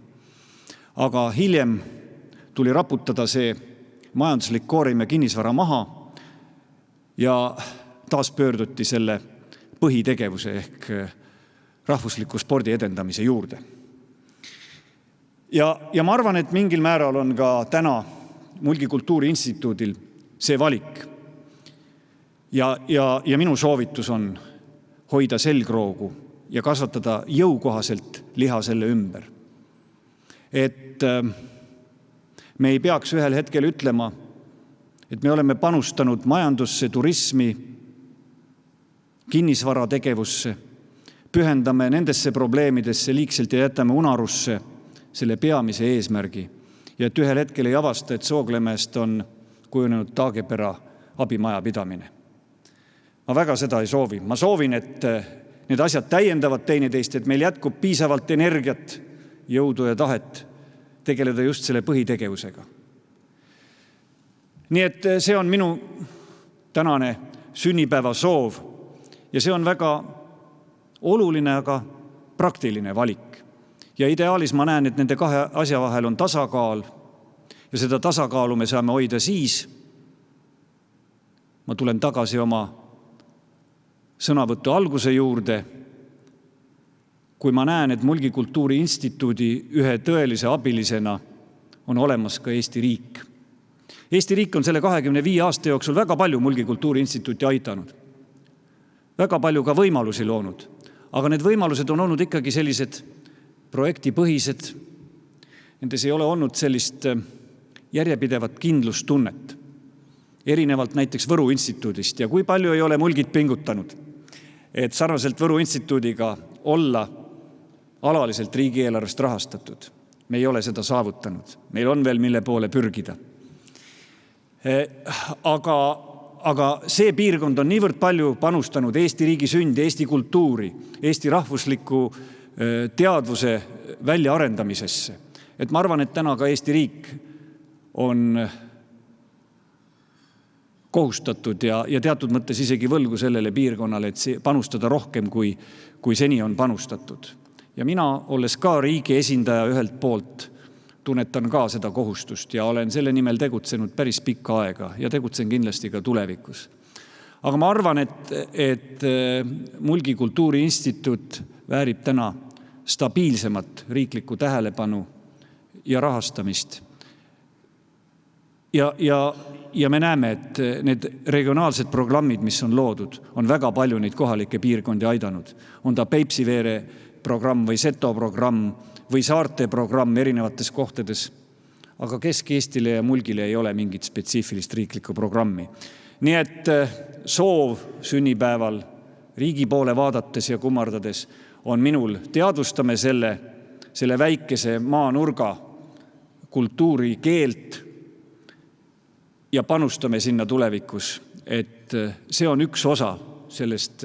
[SPEAKER 7] aga hiljem tuli raputada see majanduslik koorim ja kinnisvara maha ja taas pöörduti selle põhitegevuse ehk rahvusliku spordi edendamise juurde. Ja ma arvan, et mingil määral on ka täna Mulgi Kultuuriinstituudil see valik. Ja minu soovitus on hoida selgroogu ja kasvatada jõukohaselt liha selle ümber. Et me ei peaks ühel hetkel ütlema, et me oleme panustanud majandusse, turismi, kinnisvarategevusse, pühendame nendesse probleemidesse liigselt ja jätame unarusse selle peamise eesmärgi. Ja et ühel hetkel ei avasta, et Sooglemäest on kujunenud Taagepera abimajapidamine. Ma väga seda ei soovi. Ma soovin, et need asjad täiendavad teineteist, et meil jätkub piisavalt energiat, jõudu ja tahet tegeleda just selle põhitegevusega. Nii et see on minu tänane sünnipäeva soov ja see on väga oluline, aga praktiline valik. Ja ideaalis ma näen, et nende kahe asja vahel on tasakaal ja seda tasakaalu me saame hoida siis. Ma tulen tagasi oma sõnavõtu alguse juurde, kui ma näen, et Mulgi Kultuuri Instituudi ühe tõelise abilisena on olemas ka Eesti riik. Eesti riik on selle 25 aasta jooksul väga palju Mulgi Kultuuri Instituuti aitanud. Väga palju ka võimalusi loonud. Aga need võimalused on olnud ikkagi sellised projektipõhised. Nendes ei ole olnud sellist järjepidevat kindlustunnet. Erinevalt näiteks Võru instituudist. Ja kui palju ei ole Mulgid pingutanud, et sarnaselt Võru instituudiga olla alaliselt riigieelarvest rahastatud. Me ei ole seda saavutanud. Meil on veel mille poole pürgida. Aga see piirkond on niivõrd palju panustanud Eesti riigi sündi, Eesti kultuuri, Eesti rahvusliku teadvuse väljaarendamisesse. Et ma arvan, et täna ka Eesti riik on kohustatud ja teatud mõttes isegi võlgu sellele piirkonnale, et panustada rohkem, kui seni on panustatud. Ja mina, olles ka riigi esindaja ühelt poolt, tunnetan ka seda kohustust ja olen selle nimel tegutsenud päris pikka aega ja tegutsen kindlasti ka tulevikus. Aga ma arvan, et Mulgi Kultuuri Instituut väärib täna stabiilsemat riiklikku tähelepanu ja rahastamist. Ja me näeme, et need regionaalsed programmid, mis on loodud, on väga palju neid kohalikke piirkondi aidanud. On ta Peipsiveere programm või Seto programm või Saarte programm erinevates kohtades. Aga Kesk-Eestile ja Mulgile ei ole mingit spetsiifilist riiklikku programmi. Nii et soov sünnipäeval riigi poole vaadates ja kummardades on minul teadvustame selle väikese maanurga kultuuri, keelt ja panustame sinna tulevikus, et see on üks osa sellest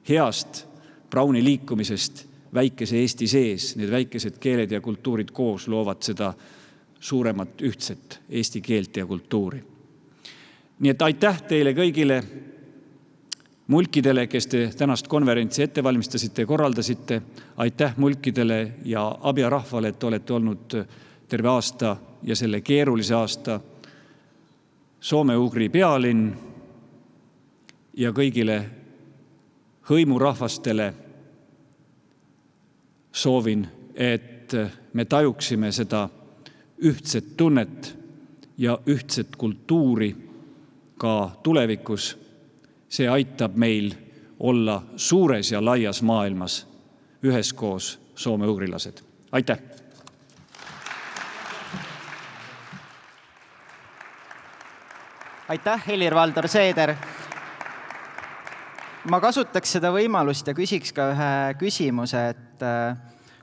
[SPEAKER 7] heast Brauni liikumisest väikese Eesti sees. Need väikesed keeled ja kultuurid koos loovad seda suuremat ühtset eesti keelt ja kultuuri. Nii et aitäh teile kõigile mulkidele, kes te tänast konverentsi ette valmistasite ja korraldasite. Aitäh mulkidele ja Abja rahvale, et olete olnud terve aasta ja selle keerulise aasta soome-ugri pealinn ja kõigile hõimurahvastele soovin, et me tajuksime seda ühtset tunnet ja ühtset kultuuri ka tulevikus. See aitab meil olla suures ja laias maailmas üheskoos soome-ugrilased. Aitäh!
[SPEAKER 2] Aitäh, Helir-Valdor Seeder! Ma kasutaks seda võimalust ja küsiks ka ühe küsimuse, et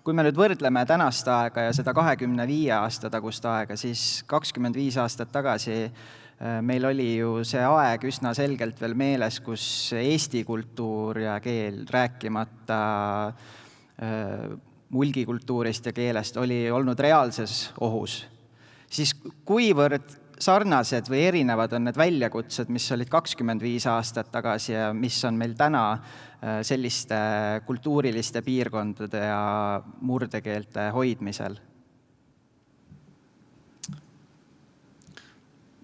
[SPEAKER 2] kui me nüüd võrdleme tänast aega ja seda 25 aasta tagust aega, siis 25 aastat tagasi meil oli ju see aeg üsna selgelt veel meeles, kus eesti kultuur ja keel, rääkimata mulgikultuurist ja keelest, oli olnud reaalses ohus. Siis kuivõrd sarnased või erinevad on need väljakutsed, mis olid 25 aastat tagasi ja mis on meil täna selliste kultuuriliste piirkondade ja murdekeelte hoidmisel?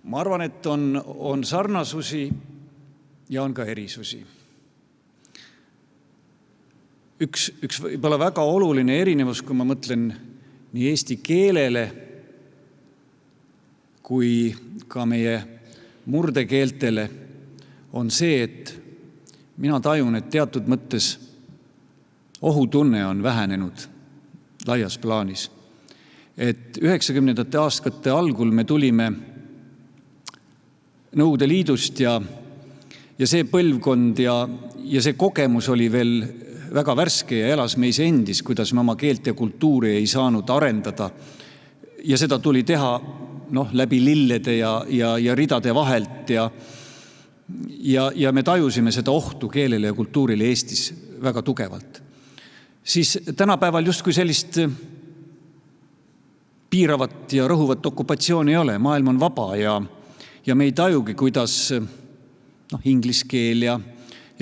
[SPEAKER 7] Ma arvan, et on sarnasusi ja on ka erisusi. Üks võib-olla väga oluline erinevus, kui ma mõtlen nii eesti keelele kui ka meie murdekeeltele, on see, et mina tajun, et teatud mõttes ohutunne on vähenenud laias plaanis. Et 90. aastate algul me tulime Nõukogude Liidust ja see põlvkond ja see kogemus oli veel väga värske ja elas meis endis, kuidas me oma keelt ja kultuuri ei saanud arendada. Ja seda tuli teha läbi lillede ja ridade vahelt ja me tajusime seda ohtu keelele ja kultuurile Eestis väga tugevalt. Siis tänapäeval justkui sellist piiravat ja rõhuvat okupatsiooni ei ole. Maailm on vaba ja me ei tajugi, kuidas inglise keel ja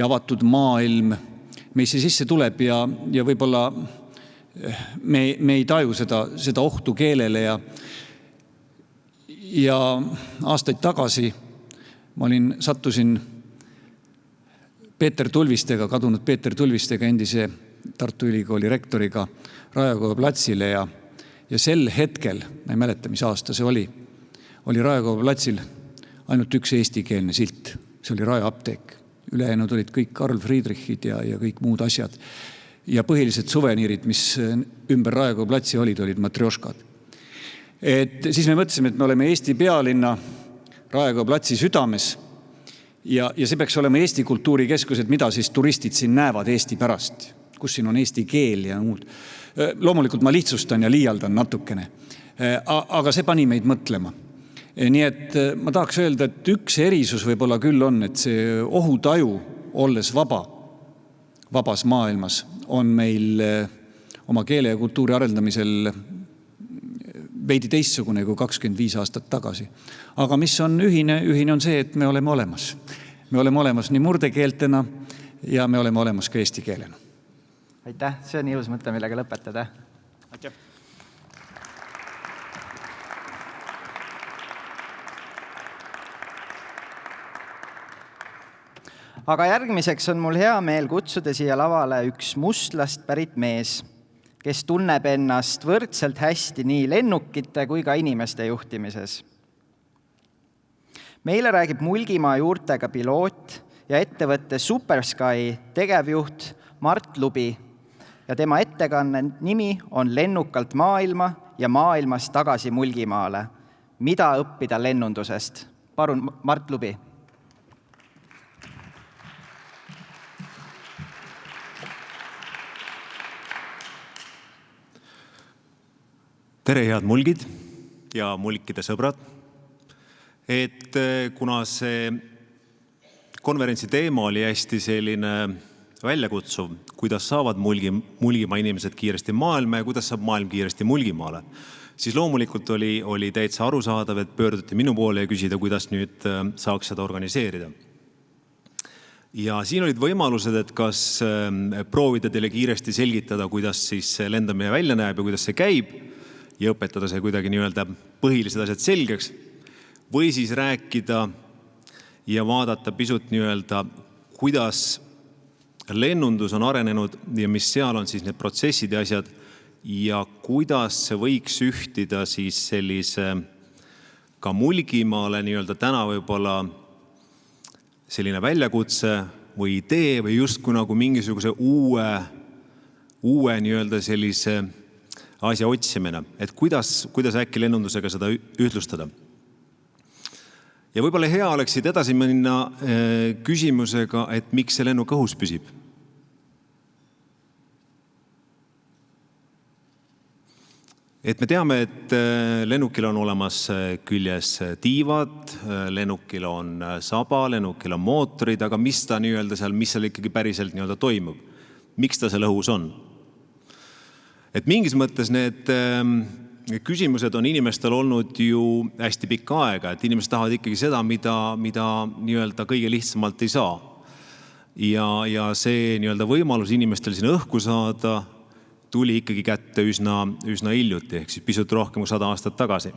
[SPEAKER 7] avatud maailm meisse sisse tuleb ja võib-olla me ei taju seda ohtu keelele ja aastaid tagasi ma sattusin Peeter Tulvistega, kadunud Peeter Tulvistega, endise Tartu Ülikooli rektoriga Raekoja platsile ja sel hetkel, ma ei mäleta, mis aasta see oli Raekoja platsil ainult üks eestikeelne silt. See oli Rae apteek. Ülejäänud olid kõik Karl Friedrichid ja kõik muud asjad. Ja põhilised suveniirid, mis ümber Raekoja platsi olid matrjoškad. Siis me mõtlesime, et me oleme Eesti pealinna Raekoja platsi südames ja see peaks olema Eesti kultuurikeskus, et mida siis turistid siin näevad Eesti pärast, kus siin on eesti keel ja muud. Loomulikult ma lihtsustan ja liialdan natukene, aga see pani meid mõtlema. Nii et ma tahaks öelda, et üks erisus võib-olla küll on, et see ohutaju, olles vabas maailmas, on meil oma keele ja kultuuri arendamisel veidi teistsugune kui 25 aastat tagasi. Aga mis on ühine on see, et me oleme olemas. Me oleme olemas nii murdekeeltena ja me oleme olemas ka eesti keelena.
[SPEAKER 2] Aitäh, see on ilus mõte, millega lõpetada.
[SPEAKER 7] Aitäh.
[SPEAKER 2] Aga järgmiseks on mul hea meel kutsuda siia lavale üks Mustlast pärit mees, kes tunneb ennast võrdselt hästi nii lennukite kui ka inimeste juhtimises. Meile räägib Mulgimaa juurtega piloot ja ettevõtte Supersky tegevjuht Mart Lubi ja tema ettekanne nimi on Lennukalt maailma ja maailmast tagasi Mulgimaale. Mida õppida lennundusest? Palun, Mart Lubi.
[SPEAKER 8] Tere, head mulgid ja mulkide sõbrad. Et kuna see konverentsi teema oli hästi selline väljakutsuv, kuidas saavad Mulgimaa inimesed kiiresti maailma ja kuidas saab maailm kiiresti Mulgimaale, siis loomulikult oli täitsa arusaadav, et pöörduti minu poole ja küsida, kuidas nüüd saaks seda organiseerida. Ja siin olid võimalused, et kas proovida teile kiiresti selgitada, kuidas siis lendamine välja näeb ja kuidas see käib ja õpetada see kuidagi nii-öelda põhilised asjad selgeks või siis rääkida ja vaadata pisut nii-öelda, kuidas lennundus on arenenud ja mis seal on siis need protsessid ja asjad ja kuidas see võiks ühtida siis sellise ka Mulgimaale nii-öelda täna võib-olla selline väljakutse või idee või justkui nagu mingisuguse uue nii-öelda sellise asja otsimine, et kuidas äkki lennundusega seda ühtlustada. Ja võib-olla hea oleks siit edasi minna küsimusega, et miks see lennuk õhus püsib. Et me teame, et lennukil on olemas küljes tiivad, lennukil on saba, lennukil on mootorid, aga mis ta nii-öelda seal, mis seal ikkagi päriselt nii-öelda toimub? Miks ta seal õhus on? Et mingis mõttes need küsimused on inimestel olnud ju hästi pikka aega, et inimesed tahavad ikkagi seda, mida nii-öelda kõige lihtsamalt ei saa. Ja see nii-öelda võimalus inimestel siin õhku saada tuli ikkagi kätte üsna hiljuti, ehk siis pisut rohkem kui 100 aastat tagasi.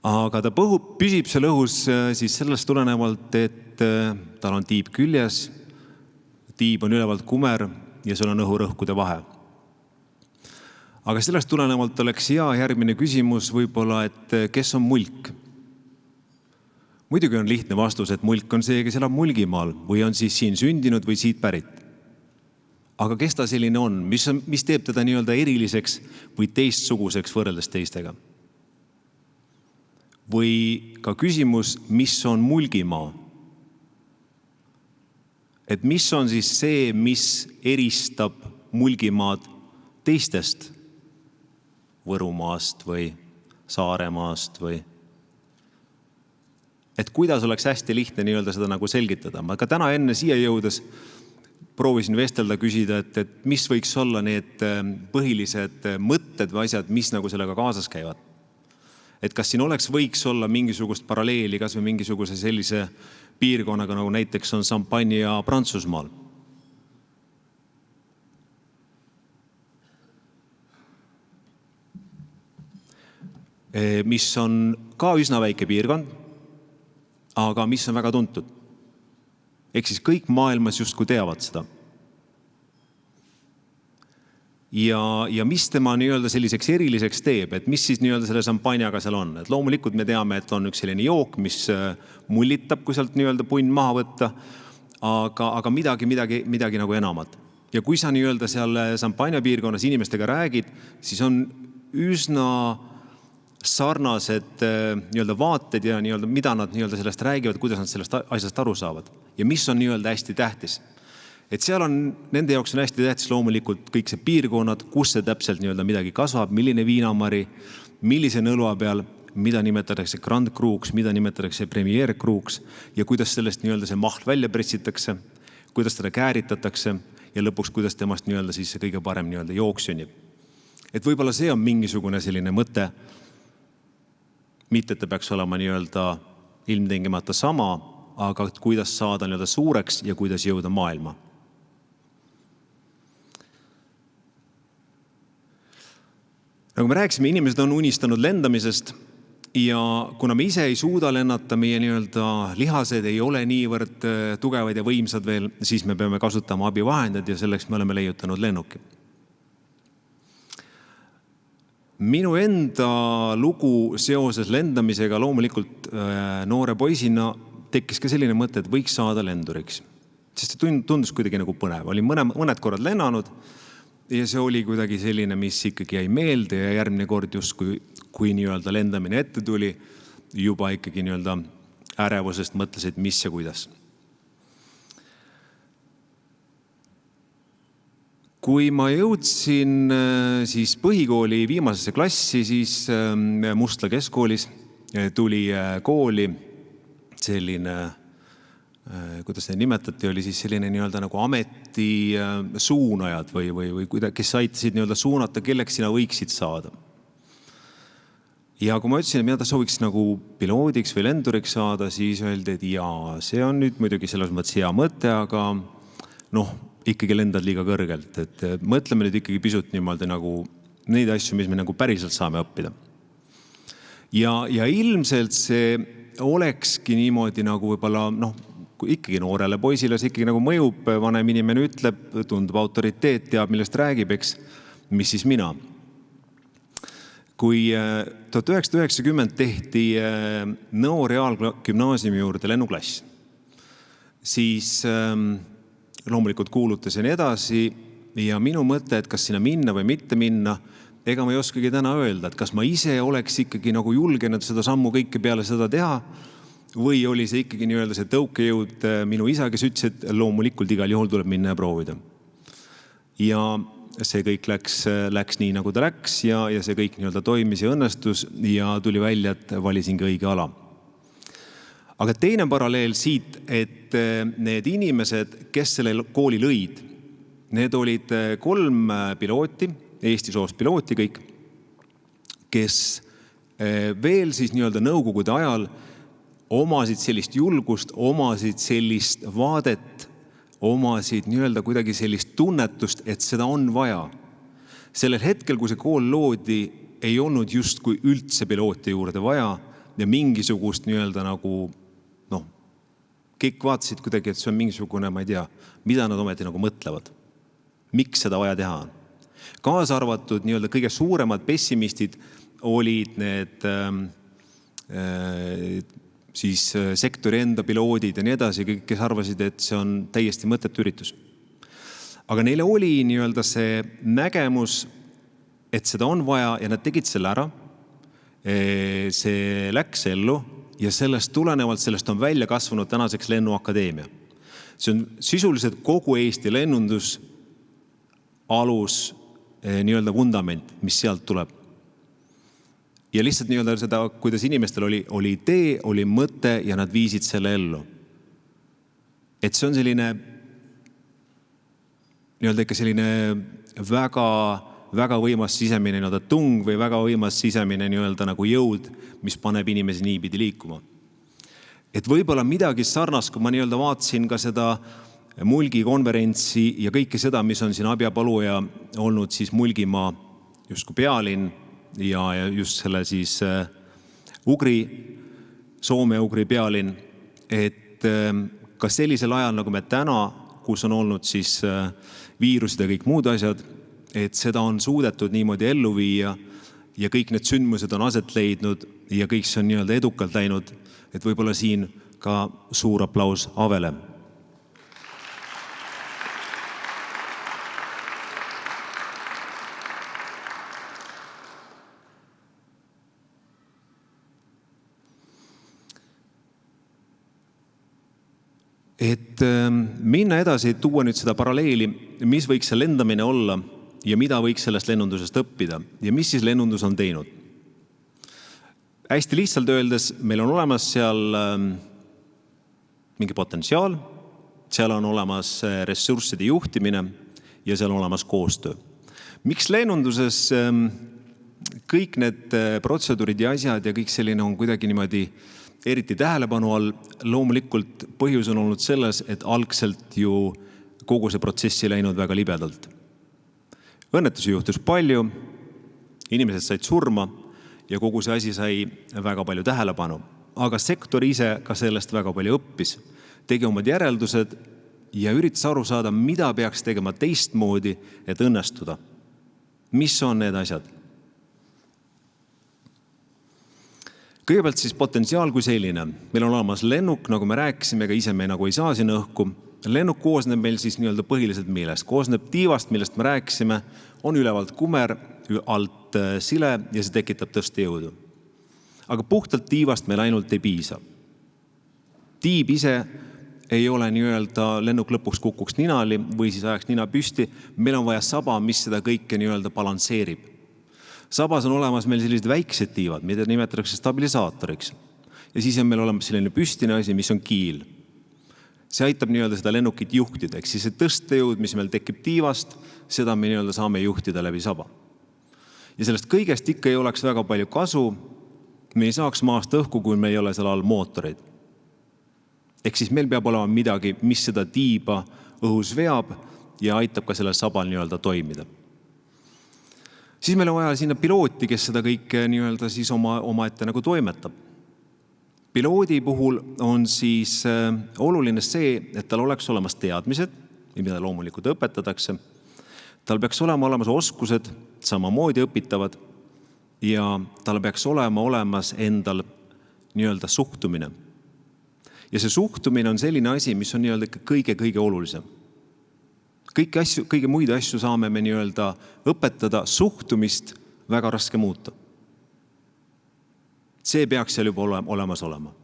[SPEAKER 8] Aga ta püsib seal õhus siis sellest tulenevalt, et tal on tiib küljes, tiib on ülevalt kumer ja seal on õhurõhkude vahe. Aga sellest tulenevalt oleks hea järgmine küsimus võib-olla, et kes on mulk? Muidugi on lihtne vastus, et mulk on see, kes elab Mulgimaal või on siis siin sündinud või siit pärit. Aga kes ta selline on? Mis teeb teda nii-öelda eriliseks või teistsuguseks võrreldes teistega? Või ka küsimus, mis on Mulgimaa? Et mis on siis see, mis eristab Mulgimaad teistest Võrumaast või Saaremaast või et kuidas oleks hästi lihtne nii-öelda seda nagu selgitada. Ma ka täna enne siia jõudes proovisin vestelda, küsida, et mis võiks olla need põhilised mõtted või asjad, mis nagu sellega kaasas käivad. Et kas siin võiks olla mingisugust paralleeli, kas või mingisuguse sellise piirkonnaga, nagu näiteks on Champagne ja Prantsusmaal. Mis on ka üsna väike piirkond, aga mis on väga tuntud. Ehk siis kõik maailmas justkui teavad seda. Ja mis tema nii-öelda selliseks eriliseks teeb, et mis siis nii-öelda selle šampanjaga seal on. Et loomulikult me teame, et on üks selline jook, mis mullitab, kui sealt nii-öelda punn maha võtta, aga midagi nagu enamat. Ja kui sa nii-öelda seal šampanja piirkonnas inimestega räägid, siis on üsna sarnased nii-öelda vaated ja nii-öelda, mida nad nii-öelda sellest räägivad, kuidas nad sellest asjast aru saavad. Ja mis on nii-öelda hästi tähtis. Et seal on, nende jaoks on hästi tähtis loomulikult kõik see piirkonnad, kus see täpselt nii-öelda midagi kasvab, milline viinamari, millise nõlua peal, mida nimetatakse Grand Cruks, mida nimetatakse Premier Cruks ja kuidas sellest nii-öelda see maht välja pressitakse, kuidas teda kääritatakse ja lõpuks, kuidas temast nii-öelda siis see kõige parem nii-öelda jooksjonnib. Et võib-olla see on mingisugune selline mõte, mitte, et ta peaks olema nii-öelda ilmtingimata sama, aga kuidas saada nii-öelda suureks ja kuidas jõuda maailma. Nagu me rääkisime, inimesed on unistanud lendamisest ja kuna me ise ei suuda lennata, meie nii-öelda lihased ei ole niivõrd tugevad ja võimsad veel, siis me peame kasutama abivahendid ja selleks me oleme leiutanud lennuki. Minu enda lugu seoses lendamisega loomulikult noore poisina tekkis ka selline mõte, et võiks saada lenduriks. Sest see tundus kuidagi nagu põnev. Olin mõned korrad lennanud ja see oli kuidagi selline, mis ikkagi jäi meelde ja järgmine kord just kui nii-öelda lendamine ette tuli, juba ikkagi nii-öelda ärevusest mõtlesid, mis ja kuidas. Kui ma jõudsin siis põhikooli viimasesse klassi, siis Mustla keskkoolis tuli kooli selline, kuidas neid nimetati, oli siis selline nii-öelda nagu ameti suunajad või kes aitasid nii-öelda suunata, kelleks sina võiksid saada. Ja kui ma ütlesin, et mina ta sooviks nagu piloodiks või lenduriks saada, siis öeldi, et jaa, see on nüüd muidugi selles mõttes hea mõte, aga ikkagi lendad liiga kõrgelt, et mõtleme nüüd ikkagi pisut niimoodi nagu neid asju, mis me nagu päriselt saame õppida. Ja ilmselt see olekski niimoodi nagu võib-olla, kui ikkagi noorele poisile see ikkagi nagu mõjub, vanem inimene ütleb, tundub autoriteet, teab, millest räägib, eks, mis siis mina. Kui 1990 tehti Nõo reaalgümnaasiumi juurde lennuklass, siis loomulikult kuulutasin edasi ja minu mõte, et kas sinna minna või mitte minna, ega ma ei oskagi täna öelda, et kas ma ise oleks ikkagi nagu julgenud seda sammu kõike peale seda teha või oli see ikkagi nii-öelda see tõukejõud minu isa, kes ütles, et loomulikult igal juhul tuleb minna ja proovida. Ja see kõik läks nii, nagu ta läks ja see kõik nii-öelda toimis ja õnnestus ja tuli välja, et valisingi õige ala. Aga teine paralleel siit, et need inimesed, kes selle kooli lõid, need olid 3 pilooti, Eesti soost pilooti kõik, kes veel siis nii-öelda nõukogude ajal omasid sellist julgust, omasid sellist vaadet, omasid nii-öelda kuidagi sellist tunnetust, et seda on vaja. Sellel hetkel, kui see kool loodi, ei olnud just kui üldse pilooti juurde vaja ja mingisugust nii-öelda nagu kõik vaatasid kuidagi, et see on mingisugune, ma ei tea, mida nad ometi nagu mõtlevad. Miks seda vaja teha on? Kaasa arvatud nii-öelda kõige suuremad pessimistid olid need siis sektori enda piloodid ja nii edasi, kes arvasid, et see on täiesti mõttetu üritus. Aga neile oli nii-öelda see nägemus, et seda on vaja ja nad tegid selle ära. See läks ellu ja sellest tulenevalt sellest on välja kasvanud tänaseks Lennuakadeemia. See on sisuliselt kogu Eesti lennundus alus nii-öelda vundament, mis sealt tuleb. Ja lihtsalt nii-öelda seda, kuidas inimestel oli idee, oli mõte ja nad viisid selle ellu. Et see on selline nii-öelda ikka selline väga võimas sisemine nii-öelda tung või väga võimas sisemine nii-öelda nagu jõud, mis paneb inimesi niipidi liikuma. Et võib-olla midagi sarnast, kui ma nii-öelda vaatasin ka seda Mulgi konverentsi ja kõike seda, mis on siin Abjapaluja olnud siis Mulgimaa justkui pealinn ja just selle siis Soome-Ugri pealinn, et ka sellisel ajal, nagu me täna, kus on olnud siis viirused ja kõik muud asjad, et seda on suudetud niimoodi ellu viia ja kõik need sündmused on aset leidnud ja kõik see on nii-öelda edukalt läinud, et võib-olla siin ka suur aplaus Avele. Et minna edasi, tuua nüüd seda paralleeli, mis võiks see lendamine olla ja mida võiks sellest lennundusest õppida ja mis siis lennundus on teinud. Hästi lihtsalt öeldes, meil on olemas seal mingi potentsiaal, seal on olemas ressursside juhtimine ja seal on olemas koostöö. Miks lennunduses kõik need protseduurid ja asjad ja kõik selline on kuidagi niimoodi eriti tähelepanu all, loomulikult põhjus on olnud selles, et algselt ju kogu see protsessi läinud väga libedalt. Õnnetusi juhtus palju, inimesed said surma ja kogu see asi sai väga palju tähelepanu. Aga sektor ise ka sellest väga palju õppis, tegi omad järeldused ja üritas aru saada, mida peaks tegema teistmoodi, et õnnestuda. Mis on need asjad? Kõigepealt siis potentsiaal kui selline. Meil on olemas lennuk, nagu me rääkisime, ega ise me nagu ei saa siin õhku. Lennuk koosneb meil siis nii-öelda põhiliselt millest. Koosneb tiivast, millest me rääkisime, on ülevalt kumer, alt sile ja see tekitab tõstejõudu. Aga puhtalt tiivast meil ainult ei piisa. Tiib ise ei ole nii-öelda lennuk lõpuks kukuks ninali või siis ajaks nina püsti. Meil on vaja saba, mis seda kõike nii-öelda balansseerib. Sabas on olemas meil sellised väiksed tiivad, mida nimetatakse stabilisaatoriks. Ja siis on meil olemas selline püstine asi, mis on kiil. See aitab nii-öelda seda lennukit juhtida, ehk siis see tõstejõud, mis meil tekib tiivast, seda me nii-öelda saame juhtida läbi saba. Ja sellest kõigest ikka ei oleks väga palju kasu, me ei saaks maast õhku, kui me ei ole seal all mootoreid. Ehk siis meil peab olema midagi, mis seda tiiba õhus veab ja aitab ka sellel sabal nii-öelda toimida. Siis meil on vaja sinna pilooti, kes seda kõike nii-öelda siis oma ette nagu toimetab. Piloodi puhul on siis oluline see, et tal oleks olemas teadmised, mida loomulikult õpetatakse. Tal peaks olema olemas oskused, samamoodi õpitavad ja tal peaks olema olemas endal nii-öelda suhtumine. Ja see suhtumine on selline asi, mis on nii-öelda kõige olulisem. Kõige muid asju saame me nii-öelda õpetada, suhtumist väga raske muuta. See peaks seal juba olemas olema.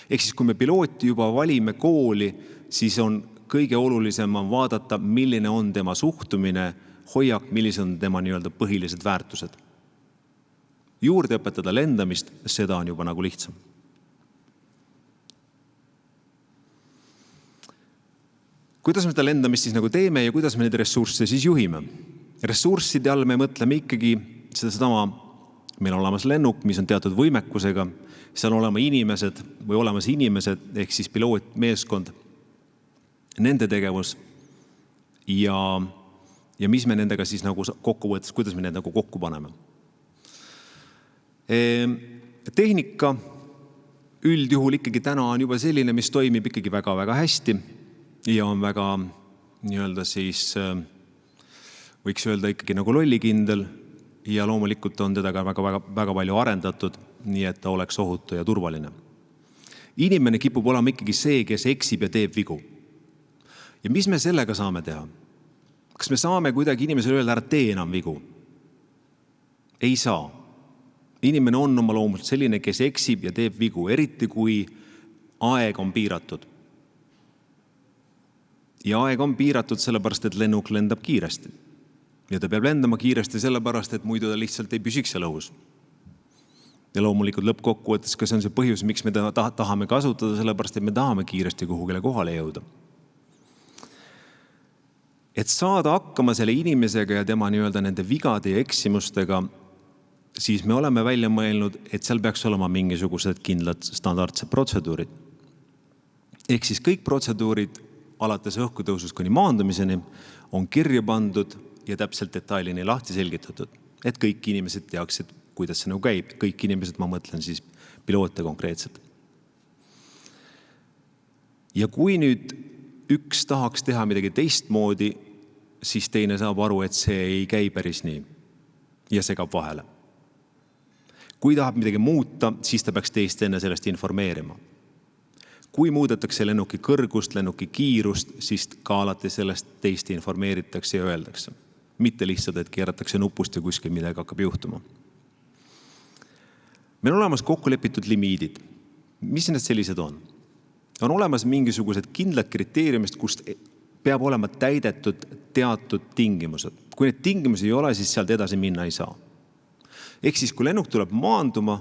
[SPEAKER 8] Ehk siis, kui me pilooti juba valime kooli, siis on kõige olulisem vaadata, milline on tema suhtumine, hoiak, millised on tema nii-öelda põhilised väärtused. Juurde õpetada lendamist, seda on juba nagu lihtsam. Kuidas me seda lendamist siis nagu teeme ja kuidas me neid ressursse siis juhime? Ressursside all me mõtleme ikkagi sedasama, meil on olemas lennuk, mis on teatud võimekusega, seal on olemas inimesed ehk siis pilootmeeskond, nende tegevus ja mis me nendega siis nagu kokku võttes, kuidas me need nagu kokku paneme. Tehnika üldjuhul ikkagi täna on juba selline, mis toimib ikkagi väga-väga hästi ja on väga nii-öelda siis võiks öelda ikkagi nagu lollikindel ja loomulikult on teda ka väga palju arendatud, nii et ta oleks ohutu ja turvaline. Inimene kipub olema ikkagi see, kes eksib ja teeb vigu. Ja mis me sellega saame teha? Kas me saame kuidagi inimesele öelda, ära tee enam vigu? Ei saa. Inimene on oma loomult selline, kes eksib ja teeb vigu, eriti kui aeg on piiratud. Ja aeg on piiratud sellepärast, et lennuk lendab kiiresti. Ja ta peab lendama kiiresti sellepärast, et muidu ta lihtsalt ei püsiks seal õhus. Ja loomulikult lõppkokkuvõttes, kas on see põhjus, miks me tahame kasutada, sellepärast, et me tahame kiiresti kuhugile kohale jõuda. Et saada hakkama selle inimesega ja tema nii-öelda nende vigade ja eksimustega, siis me oleme välja mõelnud, et seal peaks olema mingisugused kindlad standardsed protseduurid. Ehk siis kõik protseduurid alates õhkutõusust kuni maandumiseni on kirja pandud ja täpselt detailini lahti selgitatud, et kõik inimesed teaksid, kuidas see nagu käib. Kõik inimesed, ma mõtlen siis piloote konkreetselt. Ja kui nüüd üks tahaks teha midagi teistmoodi, siis teine saab aru, et see ei käi päris nii ja segab vahele. Kui tahab midagi muuta, siis ta peaks teist enne sellest informeerima. Kui muudetakse lennuki kõrgust, lennuki kiirust, siis ka alati sellest teist informeeritakse ja öeldakse. Mitte lihtsalt, et keeratakse nupust ja kuskil midagi hakkab juhtuma. Meil on olemas kokku lepitud limiidid. Mis need sellised on? On olemas mingisugused kindlad kriteeriumist, kust peab olema täidetud teatud tingimused. Kui need tingimusi ei ole, siis sealt edasi minna ei saa. Ehk siis, kui lennuk tuleb maanduma,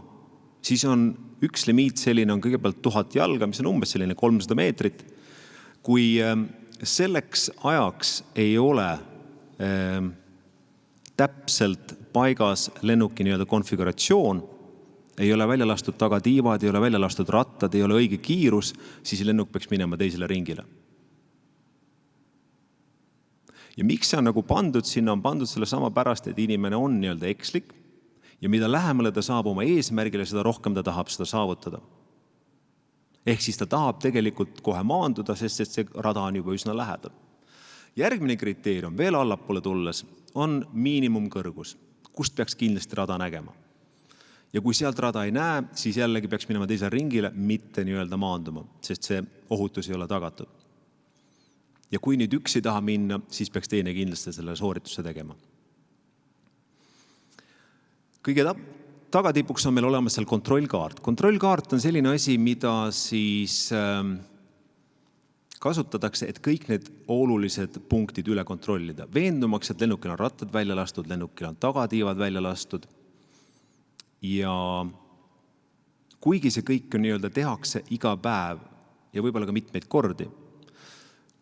[SPEAKER 8] siis on üks limiit selline, on kõigepealt 1000 jalga, mis on umbes selline 300 meetrit. Kui selleks ajaks ei ole täpselt paigas lennuki nii-öelda konfiguratsioon, ei ole välja lastud tagatiivad, ei ole välja lastud rattad, ei ole õige kiirus, siis lennuk peaks minema teisele ringile. Ja miks see on nagu pandud sinna, on pandud selle sama pärast, et inimene on nii-öelda ekslik ja mida lähemale ta saab oma eesmärgile, seda rohkem ta tahab seda saavutada. Ehk siis ta tahab tegelikult kohe maanduda, sest see rada on juba üsna lähedal. Järgmine kriteerium veel allapoole tulles on miinimumkõrgus, kust peaks kindlasti rada nägema. Ja kui sealt rada ei näe, siis jällegi peaks minema teisele ringile, mitte nii-öelda maanduma, sest see ohutus ei ole tagatud. Ja kui nüüd üks ei taha minna, siis peaks teine kindlasti selle soorituse tegema. Kõige tagatipuks on meil olemas seal kontrollkaart. Kontrollkaart on selline asi, mida siis kasutatakse, et kõik need olulised punktid üle kontrollida. Veendumaks, et lennukil on rattad välja lastud, lennukil on tagatiivad välja lastud. Ja kuigi see kõik on nii-öelda tehakse iga päev ja võib-olla ka mitmeid kordi,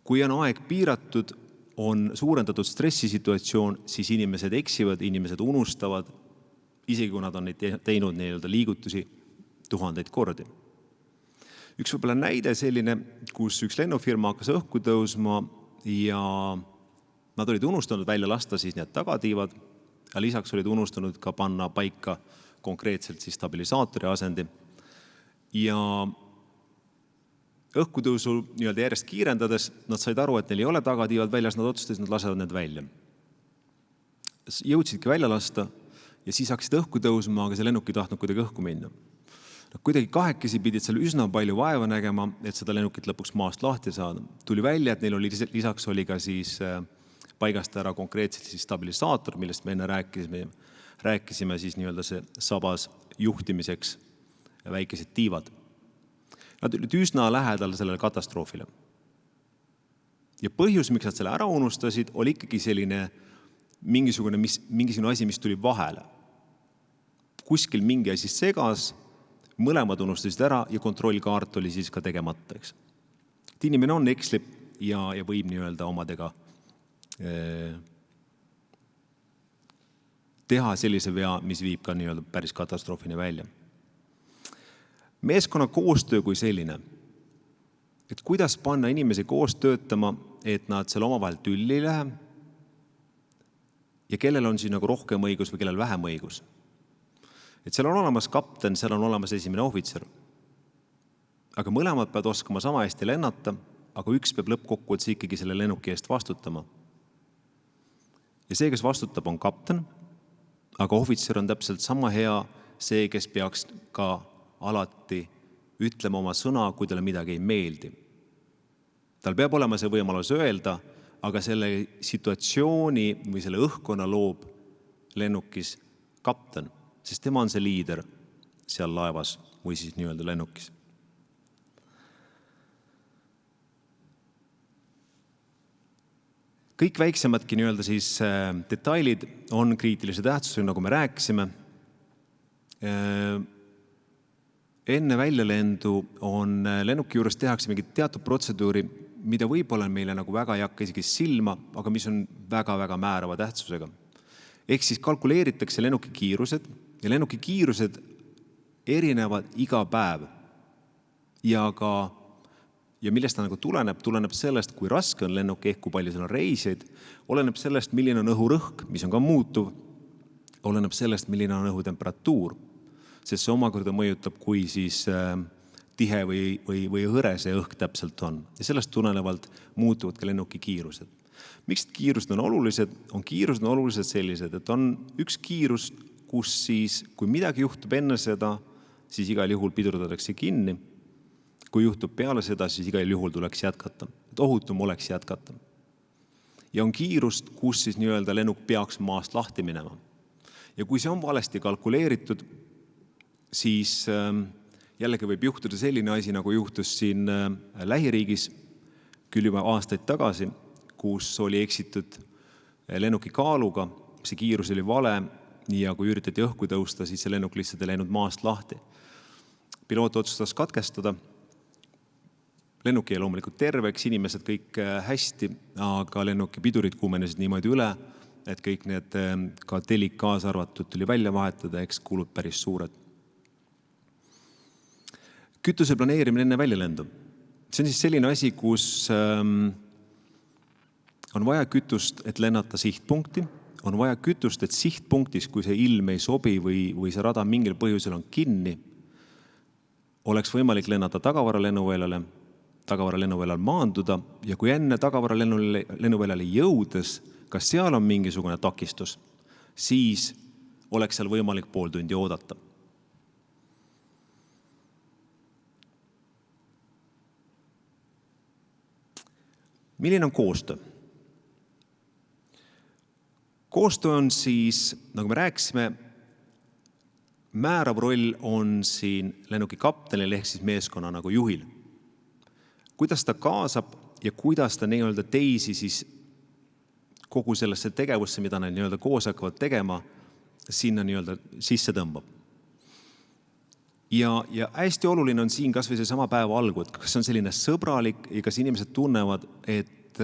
[SPEAKER 8] kui on aeg piiratud, on suurendatud stressisituatsioon, siis inimesed eksivad, inimesed unustavad, isegi kui nad on neid teinud nii-öelda liigutusi 1000 kordi. Üks võib-olla näide selline, kus üks lennufirma hakkas õhku tõusma ja nad olid unustanud välja lasta siis need tagatiivad ja lisaks olid unustanud ka panna paika konkreetselt siis stabilisaatori asendi. Ja õhkutõusu nii-öelda järjest kiirendades nad said aru, et neil ei ole tagatiivad väljas, nad otsustasid, nad lasevad need välja. Jõudsidki välja lasta ja siis hakkasid õhku tõusma, aga see lennuk ei tahtnud kuidagi õhku minna. Kuidagi kahekesi pidid seal üsna palju vaeva nägema, et seda lennukit lõpuks maast lahti saada. Tuli välja, et neil oli lisaks oli ka siis paigast ära konkreetselt siis stabilisaator, millest me enne rääkisime siis nii-öelda see sabas juhtimiseks väikesed tiivad. Nad olid üsna lähedal sellele katastroofile. Ja põhjus, miks nad selle ära unustasid, oli ikkagi selline mingisugune asi, mis tuli vahele. Kuskil mingi asi segas, mõlemad unustasid ära ja kontrollkaart oli siis ka tegemata. Et inimene on ekslib ja võib nii-öelda omadega teha sellise vea, mis viib ka nii-öelda päris katastroofini välja. Meeskonna koostöö kui selline. Et kuidas panna inimesi koos töötama, et nad seal omavahel tülli ei lähe ja kellel on siis nagu rohkem õigus või kellel vähem õigus. Et seal on olemas kapten, seal on olemas esimene ohvitser. Aga mõlemad peavad oskama sama hästi lennata, aga üks peab lõppkokkuvõttes ikkagi selle lennuki eest vastutama. Ja see, kes vastutab, on kapten, aga ohvitser on täpselt sama hea see, kes peaks ka alati ütlema oma sõna, kui talle midagi ei meeldi. Tal peab olema see võimalus öelda, aga selle situatsiooni või selle õhkkonna loob lennukis kapten, sest tema on see liider seal laevas või siis nii-öelda lennukis. Kõik väiksemadki nii-öelda siis detailid on kriitilise tähtsusega, nagu me rääkisime. enne väljalendu on lennuki juures tehakse mingit teatud protseduuri, mida võib-olla meile nagu väga ei hakka isegi silma, aga mis on väga-väga määrava tähtsusega. Ehk siis kalkuleeritakse lennuki kiirused ja lennuki kiirused erinevad iga päev. Ja millest ta nagu tuleneb sellest, kui raske on lennuk ehk kui palju seal on reisijaid, oleneb sellest, milline on õhurõhk, mis on ka muutuv, oleneb sellest, milline on õhutemperatuur, sest see omakorda mõjutab, kui siis tihe või hõre see õhk täpselt on. Ja sellest tulenevalt muutuvad ka lennuki kiirused. Miks kiirused on olulised? Kiirused on olulised sellised, et on üks kiirus, kus siis, kui midagi juhtub enne seda, siis igal juhul pidurdatakse kinni. Kui juhtub peale seda, siis igal juhul tuleks jätkata. Et ohutum oleks jätkata. Ja on kiirust, kus siis nii-öelda lennuk peaks maast lahti minema. Ja kui see on valesti kalkuleeritud, siis jällegi võib juhtuda selline asi, nagu juhtus siin lähiriigis küll juba aastaid tagasi, kus oli eksitud lennuki kaaluga, see kiirus oli vale ja kui üritati õhku tõusta, siis see lennuk lihtsalt ei läinud maast lahti. Piloot otsustas katkestada. Lennuk jäi loomulikult terveks, inimesed kõik hästi, aga lennuki pidurid kuumenesid niimoodi üle, et kõik need ka telik kaasa arvatud tuli välja vahetada, eks kulud päris suured. Kütuse planeerimine enne väljalendu. See on siis selline asi, kus on vaja kütust, et lennata sihtpunkti, on vaja kütust, et sihtpunktis, kui see ilm ei sobi või see rada mingil põhjusel on kinni, oleks võimalik lennata tagavaralennuväljal maanduda ja kui enne tagavaralennuväljale jõudes, kas seal on mingisugune takistus, siis oleks seal võimalik pool tundi oodata. Milline on koostöö? Koostöö on siis, nagu me rääkisime, määrav roll on siin lennuki kaptenil ehk siis meeskonna nagu juhil. Kuidas ta kaasab ja kuidas ta nii-öelda teisi siis kogu sellesse tegevusse, mida nad nii-öelda koos hakkavad tegema, sinna nii-öelda sisse tõmbab. Ja hästi oluline on siin kas või see sama päeva algu, et kas on selline sõbralik ja kas inimesed tunnevad, et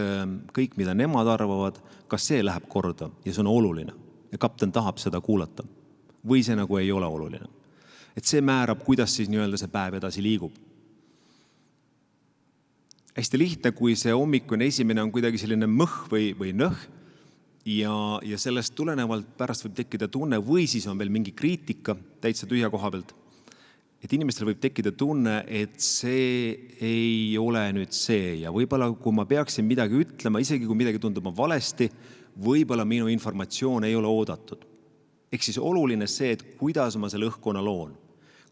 [SPEAKER 8] kõik, mida nemad arvavad, kas see läheb korda ja see on oluline ja kapten tahab seda kuulata või see nagu ei ole oluline. Et see määrab, kuidas siis nii-öelda see päev edasi liigub. Hästi lihtne, kui see hommikune esimene on kuidagi selline mõh või nõh ja sellest tulenevalt pärast võib tekkida tunne või siis on veel mingi kriitika täitsa tühja koha pealt, et inimestel võib tekkida tunne, et see ei ole nüüd see ja võib-olla kui ma peaksin midagi ütlema, isegi kui midagi tundub valesti, võib-olla minu informatsioon ei ole oodatud. Ehk siis oluline see, et kuidas ma selle õhkkonna loon,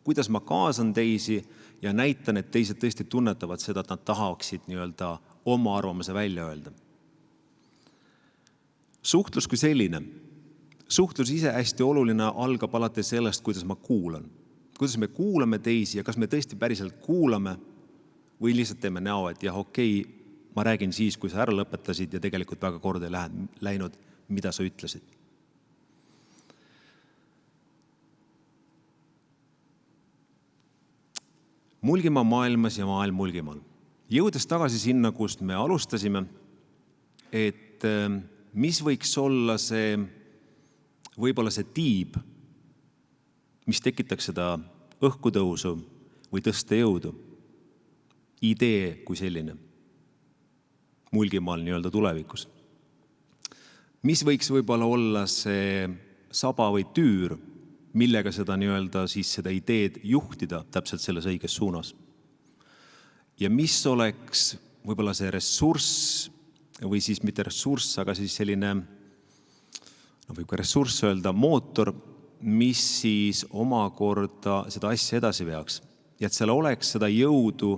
[SPEAKER 8] kuidas ma kaasan teisi ja näitan, et teised tõesti tunnetavad seda, et nad tahaksid nii-öelda oma arvamuse välja öelda. Suhtlus kui selline. Suhtlus ise hästi oluline algab alati sellest, kuidas ma kuulan. Kuidas me kuulame teisi ja kas me tõesti päriselt kuulame või lihtsalt teeme näo, et jah, okei, ma räägin siis, kui sa ära lõpetasid ja tegelikult väga korda ei läinud, mida sa ütlesid. Mulgimaa maailmas ja maailm mulgimaal. Jõudes tagasi sinna, kust me alustasime, et mis võiks olla see, võib-olla see tiib, mis tekitaks seda õhkutõusu või tõstejõudu, idee kui selline, mulgimaal nii-öelda tulevikus. Mis võiks võib-olla olla see saba või tüür, millega seda nii-öelda siis seda ideed juhtida täpselt selles õiges suunas. Ja mis oleks võib-olla see ressurss või siis mitte ressurss, aga siis selline, võib ka ressurss öelda, mootor, mis siis omakorda seda asja edasi veaks. Ja et seal oleks seda jõudu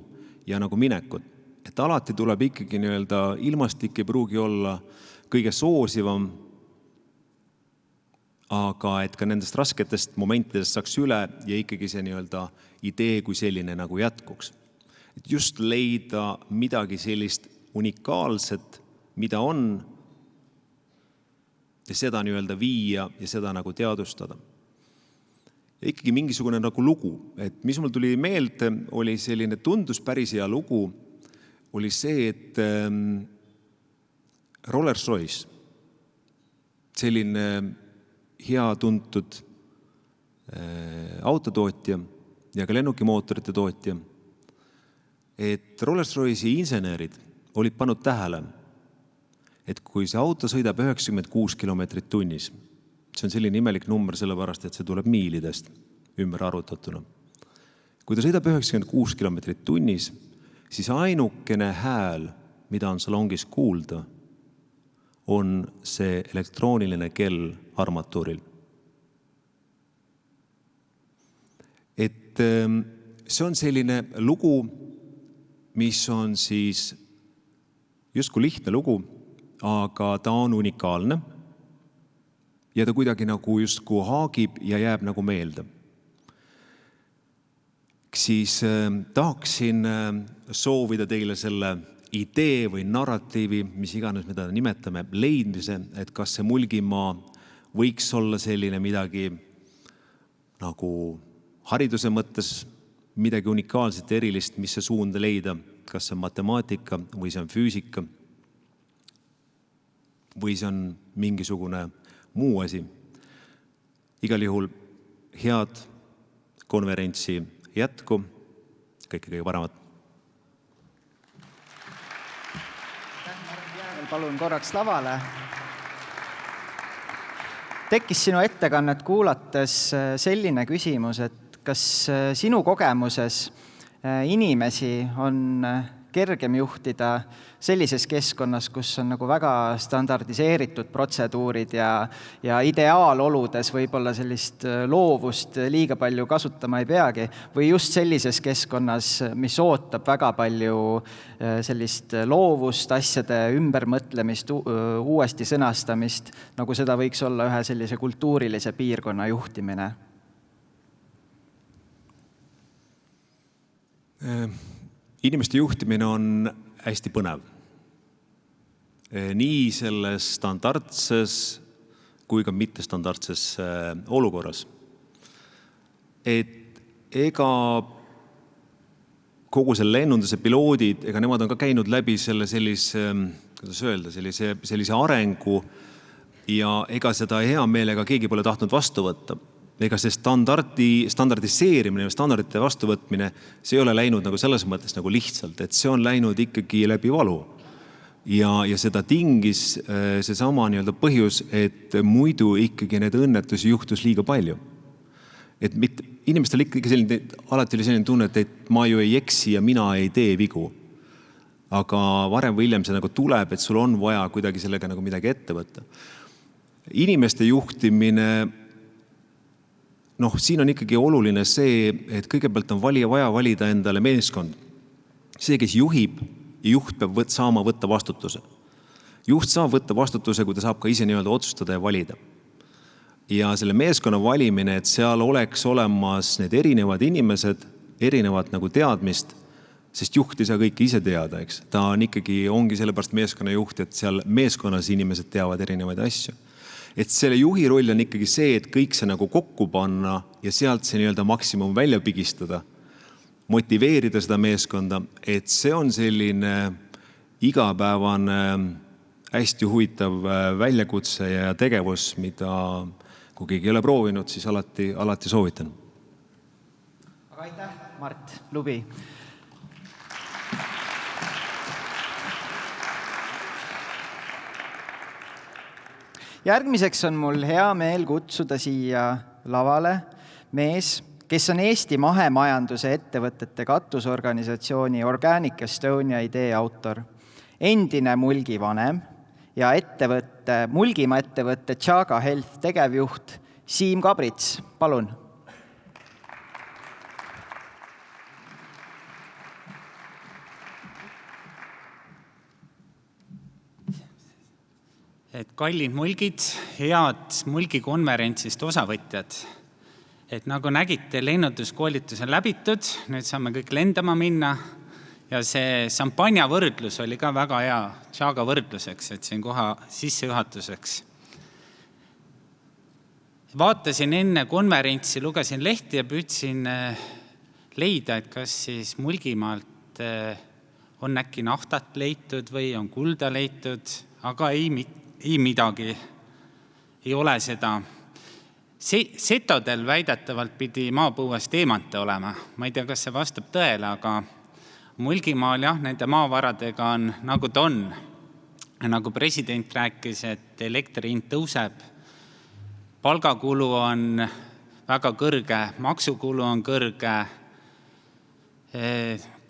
[SPEAKER 8] ja nagu minekut. Et alati tuleb ikkagi nii-öelda ilmastik ei pruugi olla kõige soosivam, aga et ka nendest rasketest momentidest saaks üle ja ikkagi see nii-öelda idee kui selline nagu jätkuks. Et just leida midagi sellist unikaalset, mida on, ja seda nii-öelda viia ja seda nagu teadustada. ikkagi mingisugune nagu lugu. Et mis mul tuli meelde, oli selline, tundus päris hea lugu, oli see, et Rolls-Royce, selline hea tuntud autotootja ja ka lennukimootorite tootja, et Rolls-Royce'i insenerid olid pannud tähele, et kui see auto sõidab 96 kilomeetrit tunnis, see on selline imelik number sellepärast, et see tuleb miilidest ümber arvutatuna. Kui ta sõidab 96 kilomeetrit tunnis, siis ainukene hääl, mida on salongis kuulda, on see elektrooniline kell armatuuril. Et see on selline lugu, mis on siis justkui lihtne lugu, aga ta on unikaalne ja ta kuidagi nagu justkui haagib ja jääb nagu meelde. Siis tahaksin soovida teile selle idee või narratiivi, mis iganes me teda nimetame, leidmise, et kas see Mulgimaa võiks olla selline midagi nagu hariduse mõttes, midagi unikaalset ja erilist, mis see suunda leida, kas see on matemaatika või see on füüsika või see on mingisugune muu asi. Igal juhul head konverentsi jätku, kõige paremat.
[SPEAKER 2] Palun korraks lavale. Tekkis sinu ettekannet kuulates selline küsimus, et kas sinu kogemuses inimesi on kergem juhtida sellises keskkonnas, kus on nagu väga standardiseeritud protseduurid ja ideaaloludes võib-olla sellist loovust liiga palju kasutama ei peagi, või just sellises keskkonnas, mis ootab väga palju sellist loovust, asjade ümbermõtlemist, uuesti sõnastamist, nagu seda võiks olla ühe sellise kultuurilise piirkonna juhtimine?
[SPEAKER 8] Inimeste juhtimine on hästi põnev. Nii selles standardses kui ka mittestandardses olukorras. Et ega kogu selle lennunduse piloodid, ega nemad on ka käinud läbi sellise arengu ja ega seda hea meelega keegi pole tahtnud vastu võtta. Ega see standardiseerimine ja standardite vastuvõtmine, see ei ole läinud nagu selles mõttes nagu lihtsalt, et see on läinud ikkagi läbi valu. Ja seda tingis seesama põhjus, et muidu ikkagi need õnnetusi juhtus liiga palju. Et inimestel ikkagi alati oli selline tunne, et ma ju ei eksi ja mina ei tee vigu. Aga varem või hiljem see nagu tuleb, et sul on vaja kuidagi sellega nagu midagi ette võtta. Inimeste juhtimine, siin on ikkagi oluline see, et kõigepealt on vaja valida endale meeskond. See, kes juhib, ja juht peab saama võtta vastutuse. Juht saab võtta vastutuse, kui ta saab ka ise otsustada ja valida. Ja selle meeskonna valimine, et seal oleks olemas need erinevad inimesed, erinevad nagu teadmist, sest juht ei saa kõike ise teada, eks. Ta on ikkagi, ongi sellepärast meeskonna juht, et seal meeskonnas inimesed teavad erinevaid asju. Et selle juhi roll on ikkagi see, et kõik see nagu kokku panna ja sealt see maksimum välja pigistada, motiveerida seda meeskonda, et see on selline igapäevane hästi huvitav väljakutse ja tegevus, mida kui keegi ei ole proovinud, siis alati soovitan.
[SPEAKER 2] Aga aitäh, Mart Lubi! Järgmiseks on mul hea meel kutsuda siia lavale mees, kes on Eesti mahemajanduse ettevõtete katusorganisatsiooni Organic Estonia idee autor, endine Mulgi vanem ja Mulgimaa ettevõtte Chaga Health tegevjuht Siim Kabrits. Palun!
[SPEAKER 9] Et kallid mulgid, head Mulgi konverentsist osavõtjad. Et nagu nägite, lennunduskoolitus on läbitud, nüüd saame kõik lendama minna ja see šampanja võrdlus oli ka väga hea Chaga võrdluseks, et siin koha sissejuhatuseks. Vaatasin enne konverentsi, lugesin lehti ja püüdsin leida, et kas siis Mulgimaalt on äkki naftat leitud või on kulda leitud, aga ei midagi. Ei ole seda. Setodel väidetavalt pidi maapõues teemante olema. Ma ei tea, kas see vastab tõele, aga Mulgimaal jah, nende maavaradega on nagu ta on. Nagu president rääkis, et elektri hind tõuseb, palgakulu on väga kõrge, maksukulu on kõrge,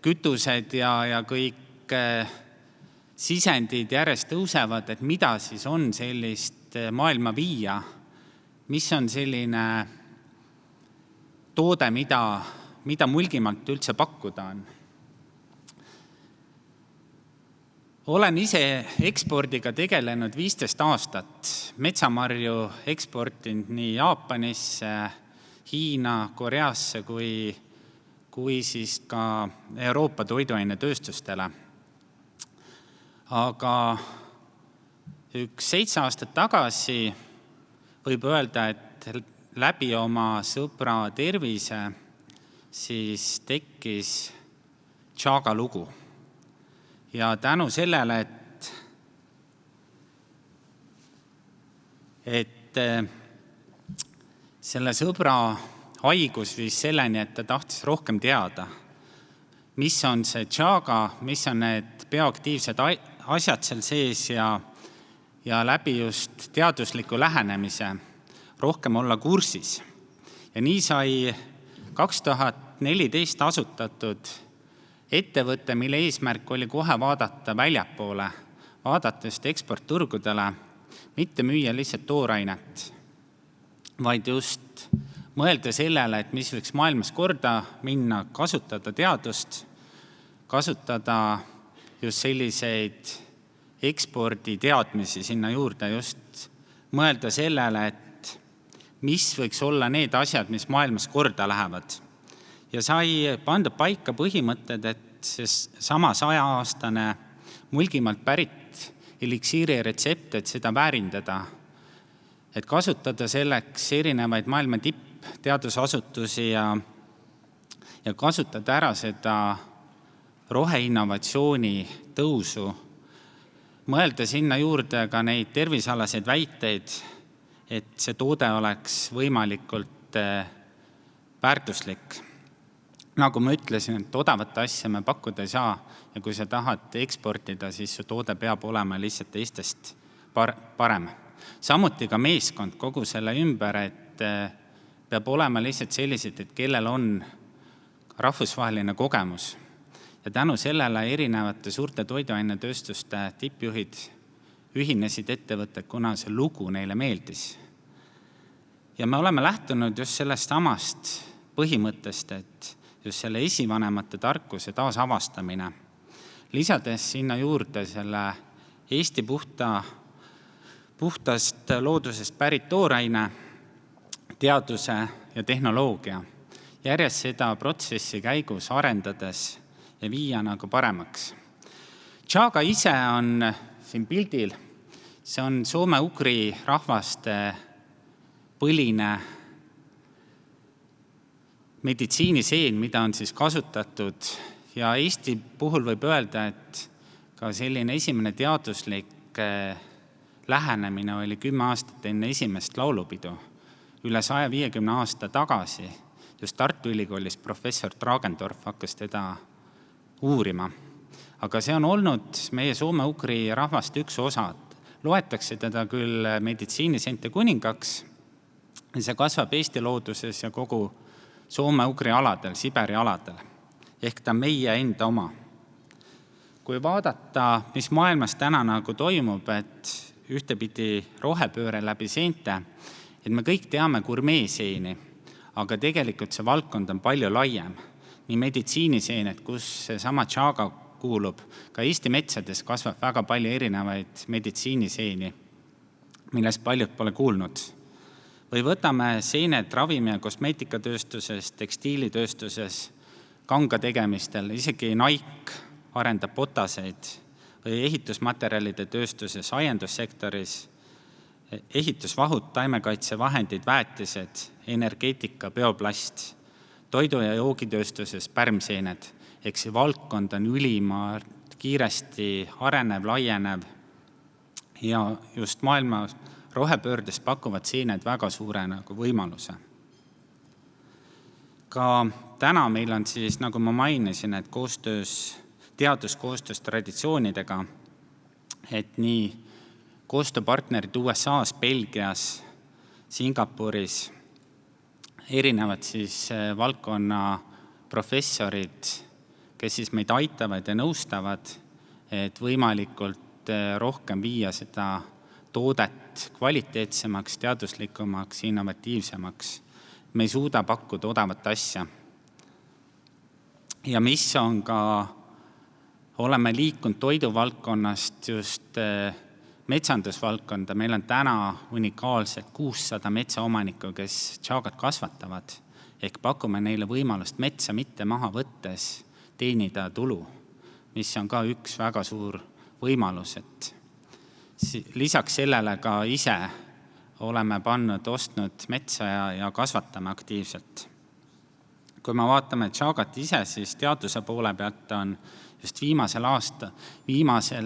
[SPEAKER 9] kütused ja kõik sisendid järjest tõusevad, et mida siis on sellist maailma viia, mis on selline toode, mida Mulgimaalt üldse pakkuda on. Olen ise ekspordiga tegelenud 15 aastat, metsamarju eksportinud nii Jaapanisse, Hiina, Koreasse kui siis ka Euroopa toiduainetööstustele. Aga 7 aastat tagasi võib öelda, et läbi oma sõbra tervise siis tekkis Chaga lugu. Ja tänu sellele, et selle sõbra haigus viis selleni, et ta tahtis rohkem teada, mis on see Chaga, mis on need bioaktiivsed asjad seal sees ja läbi just teadusliku lähenemise rohkem olla kursis. Ja nii sai 2014 asutatud ettevõte, mille eesmärk oli kohe vaadata väljapoole, vaadata just eksportturgudele, mitte müüa lihtsalt toorainet, vaid just mõelda sellele, et mis võiks maailmas korda minna, kasutada teadust, kasutada just selliseid eksporditeadmisi sinna juurde, just mõelda sellele, et mis võiks olla need asjad, mis maailmas korda lähevad. Ja sai panda paika põhimõtted, et see sama 100-aastane Mulgimaalt pärit eliksiiri retsept, et seda väärindada, et kasutada selleks erinevaid maailma tippteadusasutusi ja kasutada ära seda roheinnovatsiooni tõusu, mõelda sinna juurde ka neid tervisealaseid väiteid, et see toode oleks võimalikult väärtuslik. Nagu ma ütlesin, et odavat asja me pakkuda ei saa ja kui sa tahad eksportida, siis su toode peab olema lihtsalt teistest parem. Samuti ka meeskond kogu selle ümber, et peab olema lihtsalt sellised, et kellel on rahvusvaheline kogemus. Ja tänu sellele erinevate suurte toiduainetööstuste tippjuhid ühinesid ettevõtted, kuna see lugu neile meeldis. Ja me oleme lähtunud just sellest samast põhimõttest, et just selle esivanemate tarkuse taasavastamine, lisades sinna juurde selle Eesti puhtast loodusest pärit tooraine, teaduse ja tehnoloogia, järjest seda protsessi käigus arendades ja viia nagu paremaks. Chaga ise on siin pildil, see on soome-ugri rahvaste põline meditsiiniseen, mida on siis kasutatud ja Eesti puhul võib öelda, et ka selline esimene teaduslik lähenemine oli 10 aastat enne esimest laulupidu, üle 150 aasta tagasi. Just Tartu Ülikoolis professor Tragendorf hakkas teda uurima. Aga see on olnud meie soome-ugri rahvast üks osa. Loetakse teda küll meditsiiniseente kuningaks, see kasvab Eesti looduses ja kogu soome-ugri aladel, Siberi aladel, ehk ta meie enda oma. Kui vaadata, mis maailmas täna nagu toimub, et ühtepidi rohepööre läbi seente, et me kõik teame gurmeeseeni, aga tegelikult see valdkond on palju laiem. Nii meditsiiniseened, kus sama Chaga kuulub, ka Eesti metsades kasvab väga palju erinevaid meditsiiniseeni, millest paljud pole kuulnud. Või võtame seened ravimi- ja kosmeetikatööstuses, tekstiilitööstuses, kanga tegemistel, isegi Nike arendab potaseid või ehitusmaterjalide tööstuses, aiandussektoris, ehitusvahud, taimekaitsevahendid, väetised, energeetika, bioplast, toidu- ja joogitööstuses pärmseened. Ehk see valdkond on ülimalt kiiresti arenev, laienev ja just maailma rohepöördes pakuvad seened väga suure võimaluse. Ka täna meil on siis, nagu ma mainisin, et teaduskoostöös traditsioonidega, et nii koostööpartnerid USAs, Belgias, Singapuris, erinevad siis valdkonna professorid, kes siis meid aitavad ja nõustavad, et võimalikult rohkem viia seda toodet kvaliteetsemaks, teaduslikumaks, innovatiivsemaks. Me ei suuda pakkuda odavat asja. Ja mis on ka, oleme liikunud toiduvaldkonnast just metsandusvaldkonda. Meil on täna unikaalselt 600 metsaomanikku, kes tšaagat kasvatavad. Ehk pakume neile võimalust metsa mitte maha võttes teenida tulu, mis on ka üks väga suur võimalus. Et lisaks sellele ka ise oleme ostnud metsa ja kasvatame aktiivselt. Kui me vaatame tšaagat ise, siis teaduse poole pealt on just viimasel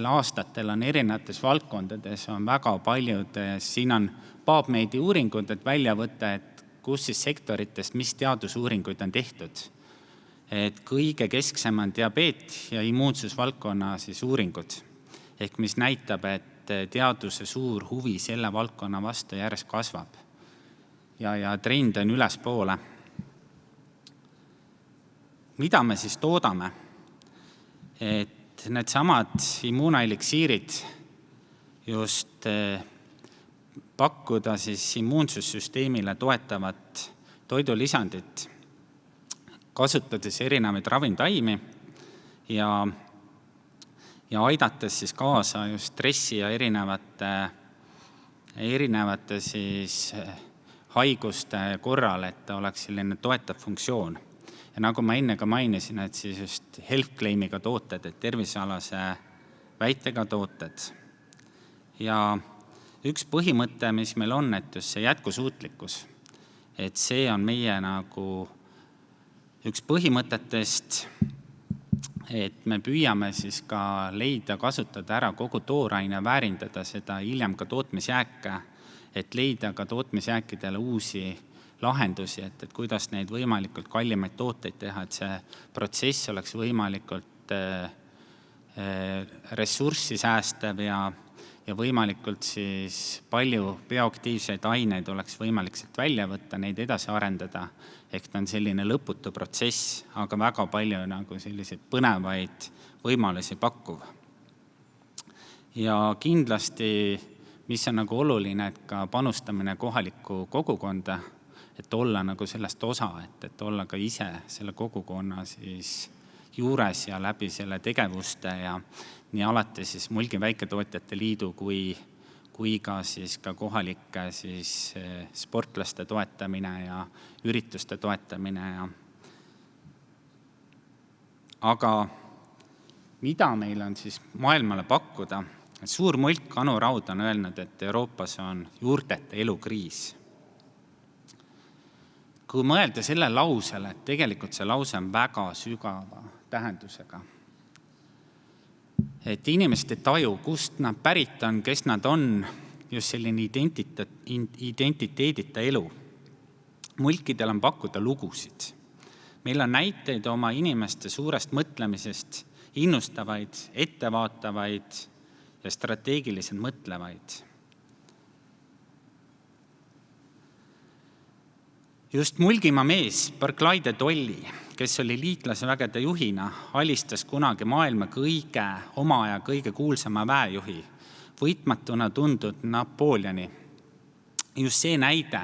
[SPEAKER 9] aastatel on erinevates valdkondades on väga paljud, siin on PubMedi uuringud, et välja võtta, et kus siis sektoritest, mis teadusuuringuid on tehtud. Et kõige kesksem on diabeet ja immuunsusvaldkonna siis uuringud, ehk mis näitab, et teaduse suur huvi selle valdkonna vastu järjest kasvab ja trend on ülespoole. Mida me siis toodame? Et need samad immuunaeliksiirid just pakkuda siis immuunsussüsteemile toetavat toidulisandit, kasutades erinevaid ravimtaimi ja aidates siis kaasa just stressi ja erinevate siis haiguste korral, et oleks selline toetav funktsioon. Ja nagu ma enne ka mainisin, et siis just health claimiga tooted, et tervisealase väitega tooted. Ja üks põhimõte, mis meil on, et just see jätkusuutlikkus, et see on meie nagu üks põhimõtetest, et me püüame siis ka leida, kasutada ära kogu tooraine, väärindada seda hiljem ka tootmisjääke, et leida ka tootmisjääkidele uusi lahendusi, et kuidas neid võimalikult kallimaid tooteid teha, et see protsess oleks võimalikult ressurssi säästev ja võimalikult siis palju bioaktiivseid aineid oleks võimalik sealt välja võtta, neid edasi arendada. Ehk ta on selline lõputu protsess, aga väga palju nagu selliseid põnevaid võimalusi pakkuv. Ja kindlasti, mis on nagu oluline, et ka panustamine kohalikku kogukonda, et olla nagu sellest osa, et olla ka ise selle kogukonna siis juures ja läbi selle tegevuste ja nii alati siis Mulgi Väiketootjate Liidu kui ka siis ka kohalike siis sportlaste toetamine ja ürituste toetamine. Aga mida meil on siis maailmale pakkuda? Suur mulk Anu Raud on öelnud, et Euroopas on juurteta elukriis. Kui mõelda selle lausele, et tegelikult see lause on väga sügava tähendusega. Et inimesed ei taju, kust nad pärit on, kes nad on, just selline identiteedita elu. Mulkidel on pakkuda lugusid. Meil on näiteid oma inimeste suurest mõtlemisest, innustavaid, ettevaatavaid ja strateegiliselt mõtlevaid. Just Mulgimaa mees Barclay de Tolly, kes oli liitlasvägede juhina, alistas kunagi maailma oma aja kõige kuulsama väejuhi, võitmatuna tundud Napoleoni. Just see näide,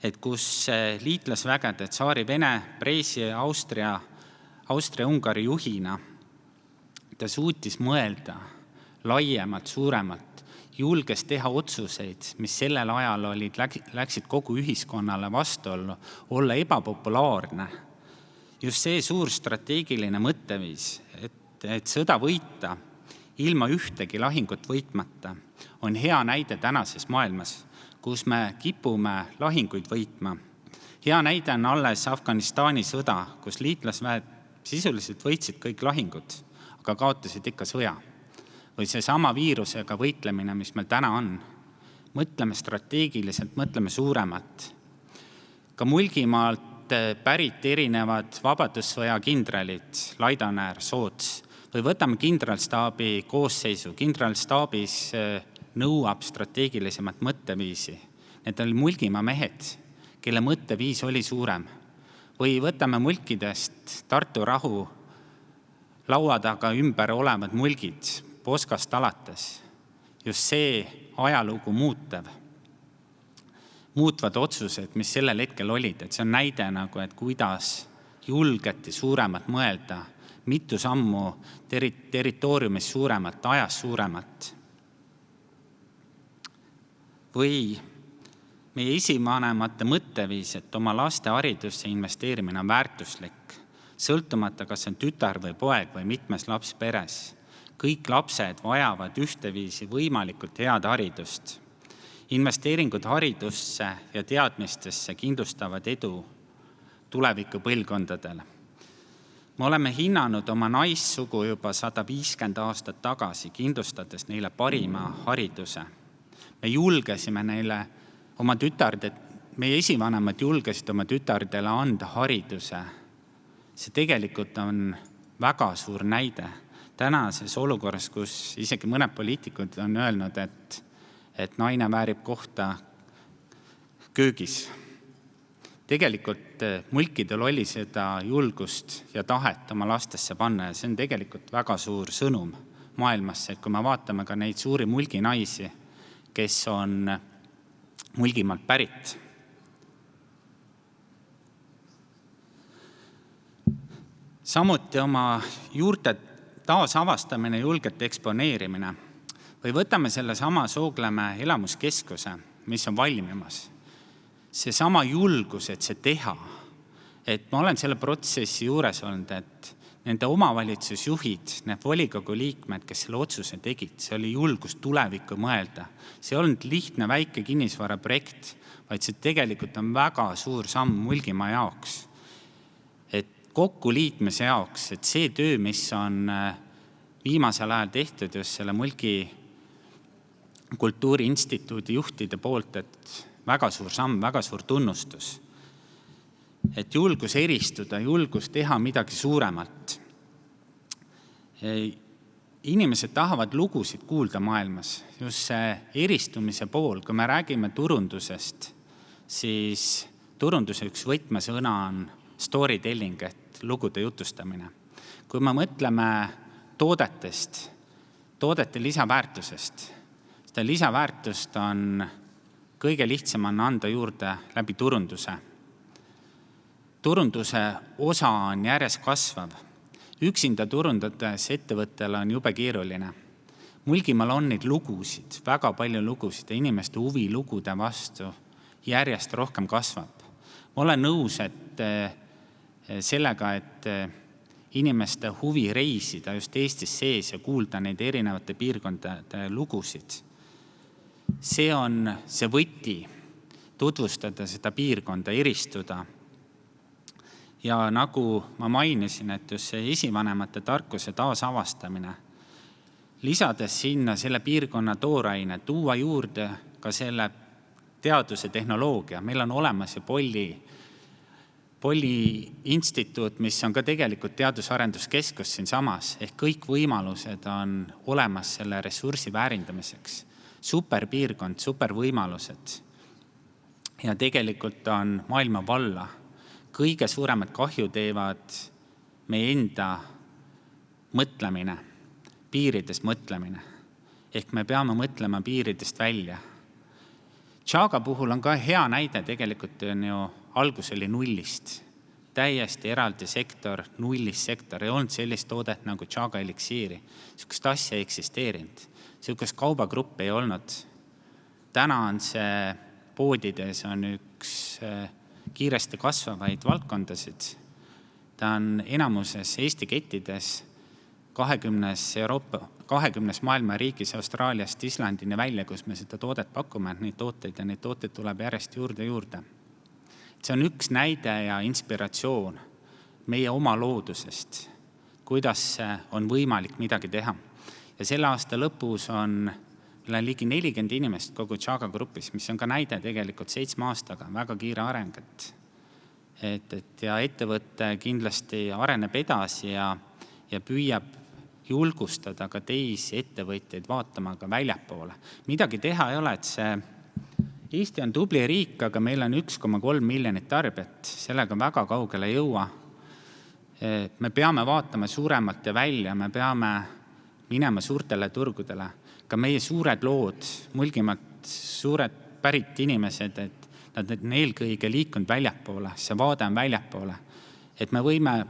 [SPEAKER 9] et kus liitlasvägede tsaari Vene, Preisi, Austria-Ungari juhina ta suutis mõelda laiemalt, suuremalt, julges teha otsuseid, mis sellel ajal läksid kogu ühiskonnale vastu olla ebapopulaarne. Just see suur strateegiline mõtteviis, et sõda võita ilma ühtegi lahingut võitmata, on hea näide tänases maailmas, kus me kipume lahinguid võitma. Hea näide on alles Afganistani sõda, kus liitlasväed sisuliselt võitsid kõik lahingud, aga kaotasid ikka sõja. Või see sama viirusega võitlemine, mis meil täna on. Mõtleme strateegiliselt, mõtleme suuremalt. Ka Mulgimaalt pärit erinevad vabadussõja kindralid, Laidoner, Soots, või võtame kindralstaabi koosseisu. Kindralstaabis nõuab strateegilisemat mõtteviisi. Need olid Mulgimaa mehed, kelle mõtteviis oli suurem. Või võtame mulkidest Tartu rahu laua taga ümber olevad mulgid, Poskast alates. Just see ajalugu muutvad otsused, mis sellel hetkel olid. Et see on näide, et kuidas julgeti suuremat mõelda, mitu sammu territooriumis suuremat, ajas suuremat. Või meie esivanemate mõtteviis, et oma laste haridusse investeerimine on väärtuslik, sõltumata kas on tütar või poeg või mitmes laps peres. Kõik lapsed vajavad ühteviisi võimalikult head haridust. Investeeringud haridusse ja teadmistesse kindlustavad edu tuleviku põlvkondadele. Me oleme hinnanud oma naissugu juba 150 aastat tagasi, kindlustades neile parima hariduse. Me julgesime neile oma meie esivanemad julgesid oma tütardele anda hariduse. See tegelikult on väga suur näide. Tänases olukorras, kus isegi mõned poliitikud on öelnud, et naine väärib kohta köögis. Tegelikult mulkidel oli seda julgust ja tahet oma lastesse panna ja see on tegelikult väga suur sõnum maailmasse, et kui me vaatame ka neid suuri mulginaisi, kes on Mulgimaalt pärit. Samuti oma juurte taasavastamine, julgete eksponeerimine. Või võtame selle sama Sooglamäe elamuskeskuse, mis on valmimas. See sama julgus, et see teha. Et ma olen selle protsessi juures olnud, et nende omavalitsusjuhid, need volikogu liikmed, kes selle otsuse tegid, see oli julgus tulevikku mõelda. See ei olnud lihtne väike kinnisvaraprojekt, vaid see tegelikult on väga suur samm Mulgimaa jaoks. Et kokkuliitmise jaoks, et see töö, mis on viimasel ajal tehtud just selle Mulgi Kultuuriinstituudi juhtide poolt, et väga suur samm, väga suur tunnustus. Et julgus eristuda, julgus teha midagi suuremalt. Inimesed tahavad lugusid kuulda maailmas. Just see eristumise pool, kui me räägime turundusest, siis turunduse üks võtmesõna on storytelling, et lugude jutustamine. Kui me mõtleme toodetest, toodete lisaväärtusest, seda lisaväärtust on kõige lihtsam on anda juurde läbi turunduse. Turunduse osa on järjest kasvav. Üksinda turundades ettevõttele on jube keeruline. Mulgimaal on neid lugusid, väga palju lugusid ja inimeste huvi lugude vastu järjest rohkem kasvab. Ma olen nõus, et sellega, et inimeste huvi reisida just Eestis sees ja kuulda neid erinevate piirkondade lugusid. See on see võti, tutvustada seda piirkonda, eristuda. Ja nagu ma mainisin, et just see esivanemate tarkuse taasavastamine, lisades sinna selle piirkonna tooraine, tuua juurde ka selle teaduse tehnoloogia. Meil on olemas ja Polli instituut, mis on ka tegelikult teadusarenduskeskus siin samas, ehk kõik võimalused on olemas selle ressursi väärindamiseks. Superpiirkond, supervõimalused. Ja tegelikult on maailma valla. Kõige suuremad kahju teevad meie enda mõtlemine, piiridest mõtlemine. Ehk me peame mõtlema piiridest välja. Chaga puhul on ka hea näide, tegelikult on ju algus oli nullist. Täiesti eraldi sektor, nullist sektor. Ei olnud sellist toodet nagu Chaga eliksiiri. Sükest asja ei eksisteerinud. Sükest kaubagrupp ei olnud. Täna on see poodides on üks kiiresti kasvavaid valdkondasid. Ta on enamuses Eesti kettides 20 maailma riigis Austraaliast Islandini välja, kus me seda toodet pakume, neid tooteid tuleb järjest juurde. See on üks näide ja inspiratsioon meie oma loodusest, kuidas on võimalik midagi teha. Ja selle aasta lõpus on ligi 40 inimest kogu Chaga grupis, mis on ka näide tegelikult 7 aastaga, väga kiire areng. Ja ettevõte kindlasti areneb edasi ja püüab julgustada ka teisi ettevõtjaid vaatama ka väljapoole. Midagi teha ei ole, et Eesti on tubli riik, aga meil on 1,3 miljonit tarbijat, sellega väga kaugele ei jõua. Me peame vaatama suuremalt ja välja, me peame minema suurtele turgudele. Ka meie suured lood, Mulgimaalt suured pärit inimesed, et nad on eelkõige liikunud väljapoole, see vaade on väljapoole. Et me võime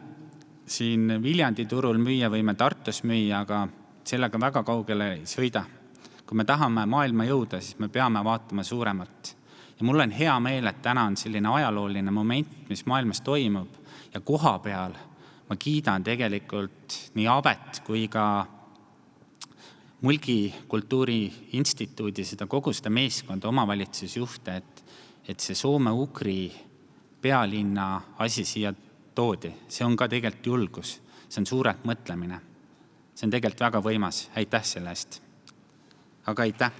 [SPEAKER 9] siin Viljandi turul müüa, võime Tartus müüa, aga sellega väga kaugele ei sõida. Kui me tahame maailma jõuda, siis me peame vaatama suuremalt. Ja mul on hea meel, et täna on selline ajalooline moment, mis maailmas toimub ja koha peal ma kiidan tegelikult nii Avet kui ka Mulgi Kultuuriinstituudi kogu seda meeskonda, omavalitsusjuhte, et see soome-ugri pealinna asi siia toodi. See on ka tegelikult julgus, see on suurelt mõtlemine. See on tegelikult väga võimas, aitäh selle eest. Aga aitäh!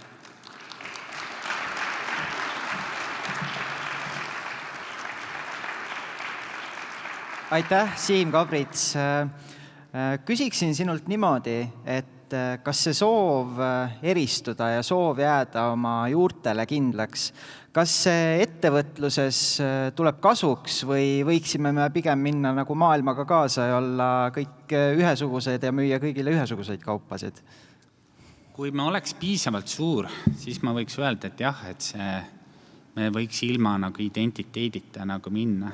[SPEAKER 2] Aitäh, Siim Kabrits! Küsiksin sinult niimoodi, et kas see soov eristuda ja soov jääda oma juurtele kindlaks, kas see ettevõtluses tuleb kasuks või võiksime me pigem minna nagu maailmaga kaasa ja olla kõik ühesugused ja müüa kõigile ühesuguseid kaupasid?
[SPEAKER 9] Kui me oleks piisavalt suur, siis ma võiks öelda, et jah, et me võiks ilma nagu identiteedita nagu minna.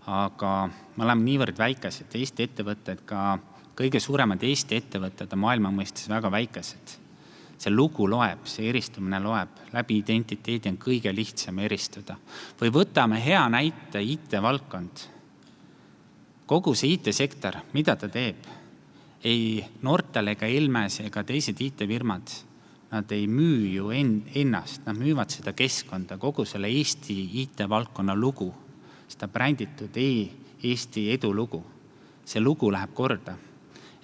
[SPEAKER 9] Aga me oleme niivõrd väikesed, Eesti ettevõtted, ka kõige suuremad Eesti ettevõtted on maailma mõistes väga väikesed. See lugu loeb, see eristumine loeb. Läbi identiteedi on kõige lihtsam eristuda. Või võtame hea näite IT-valdkond. Kogu see IT-sektor, mida ta teeb? Ei Nortal ega Elmes ega teised IT-firmad, nad ei müü ju ennast, nad müüvad seda keskkonda, kogu selle Eesti IT-valdkonna lugu, seda bränditud Eesti edulugu. See lugu läheb korda.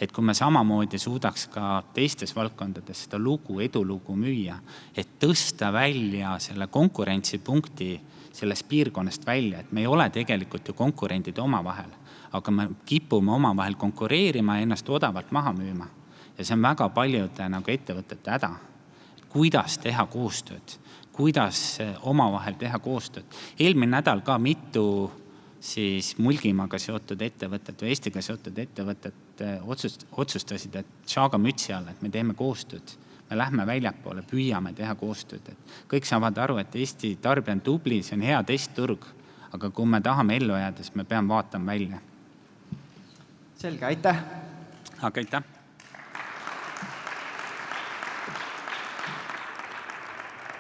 [SPEAKER 9] Et kui me samamoodi suudaks ka teistes valdkondades seda lugu, edulugu müüa, et tõsta välja selle konkurentsipunkti sellest piirkonnast välja, et me ei ole tegelikult ju konkurendid omavahel, aga me kipume omavahel konkureerima ja ennast odavalt maha müüma. Ja see on väga paljude nagu ettevõtete häda. Kuidas teha koostööd, kuidas omavahel teha koostööd. Eelmine nädal ka mitu siis Mulgimaaga seotud ettevõtted või Eestiga seotud ettevõtted otsustasid, et Chaga mütsi all, et me teeme koostööd. Me lähme väljapoole, püüame teha koostööd. Kõik saavad aru, et Eesti tarbija on tubli, see on hea testturg, aga kui me tahame ellu jääda, siis me peame vaatama välja.
[SPEAKER 2] Selge, aitäh!
[SPEAKER 9] Aga aitäh!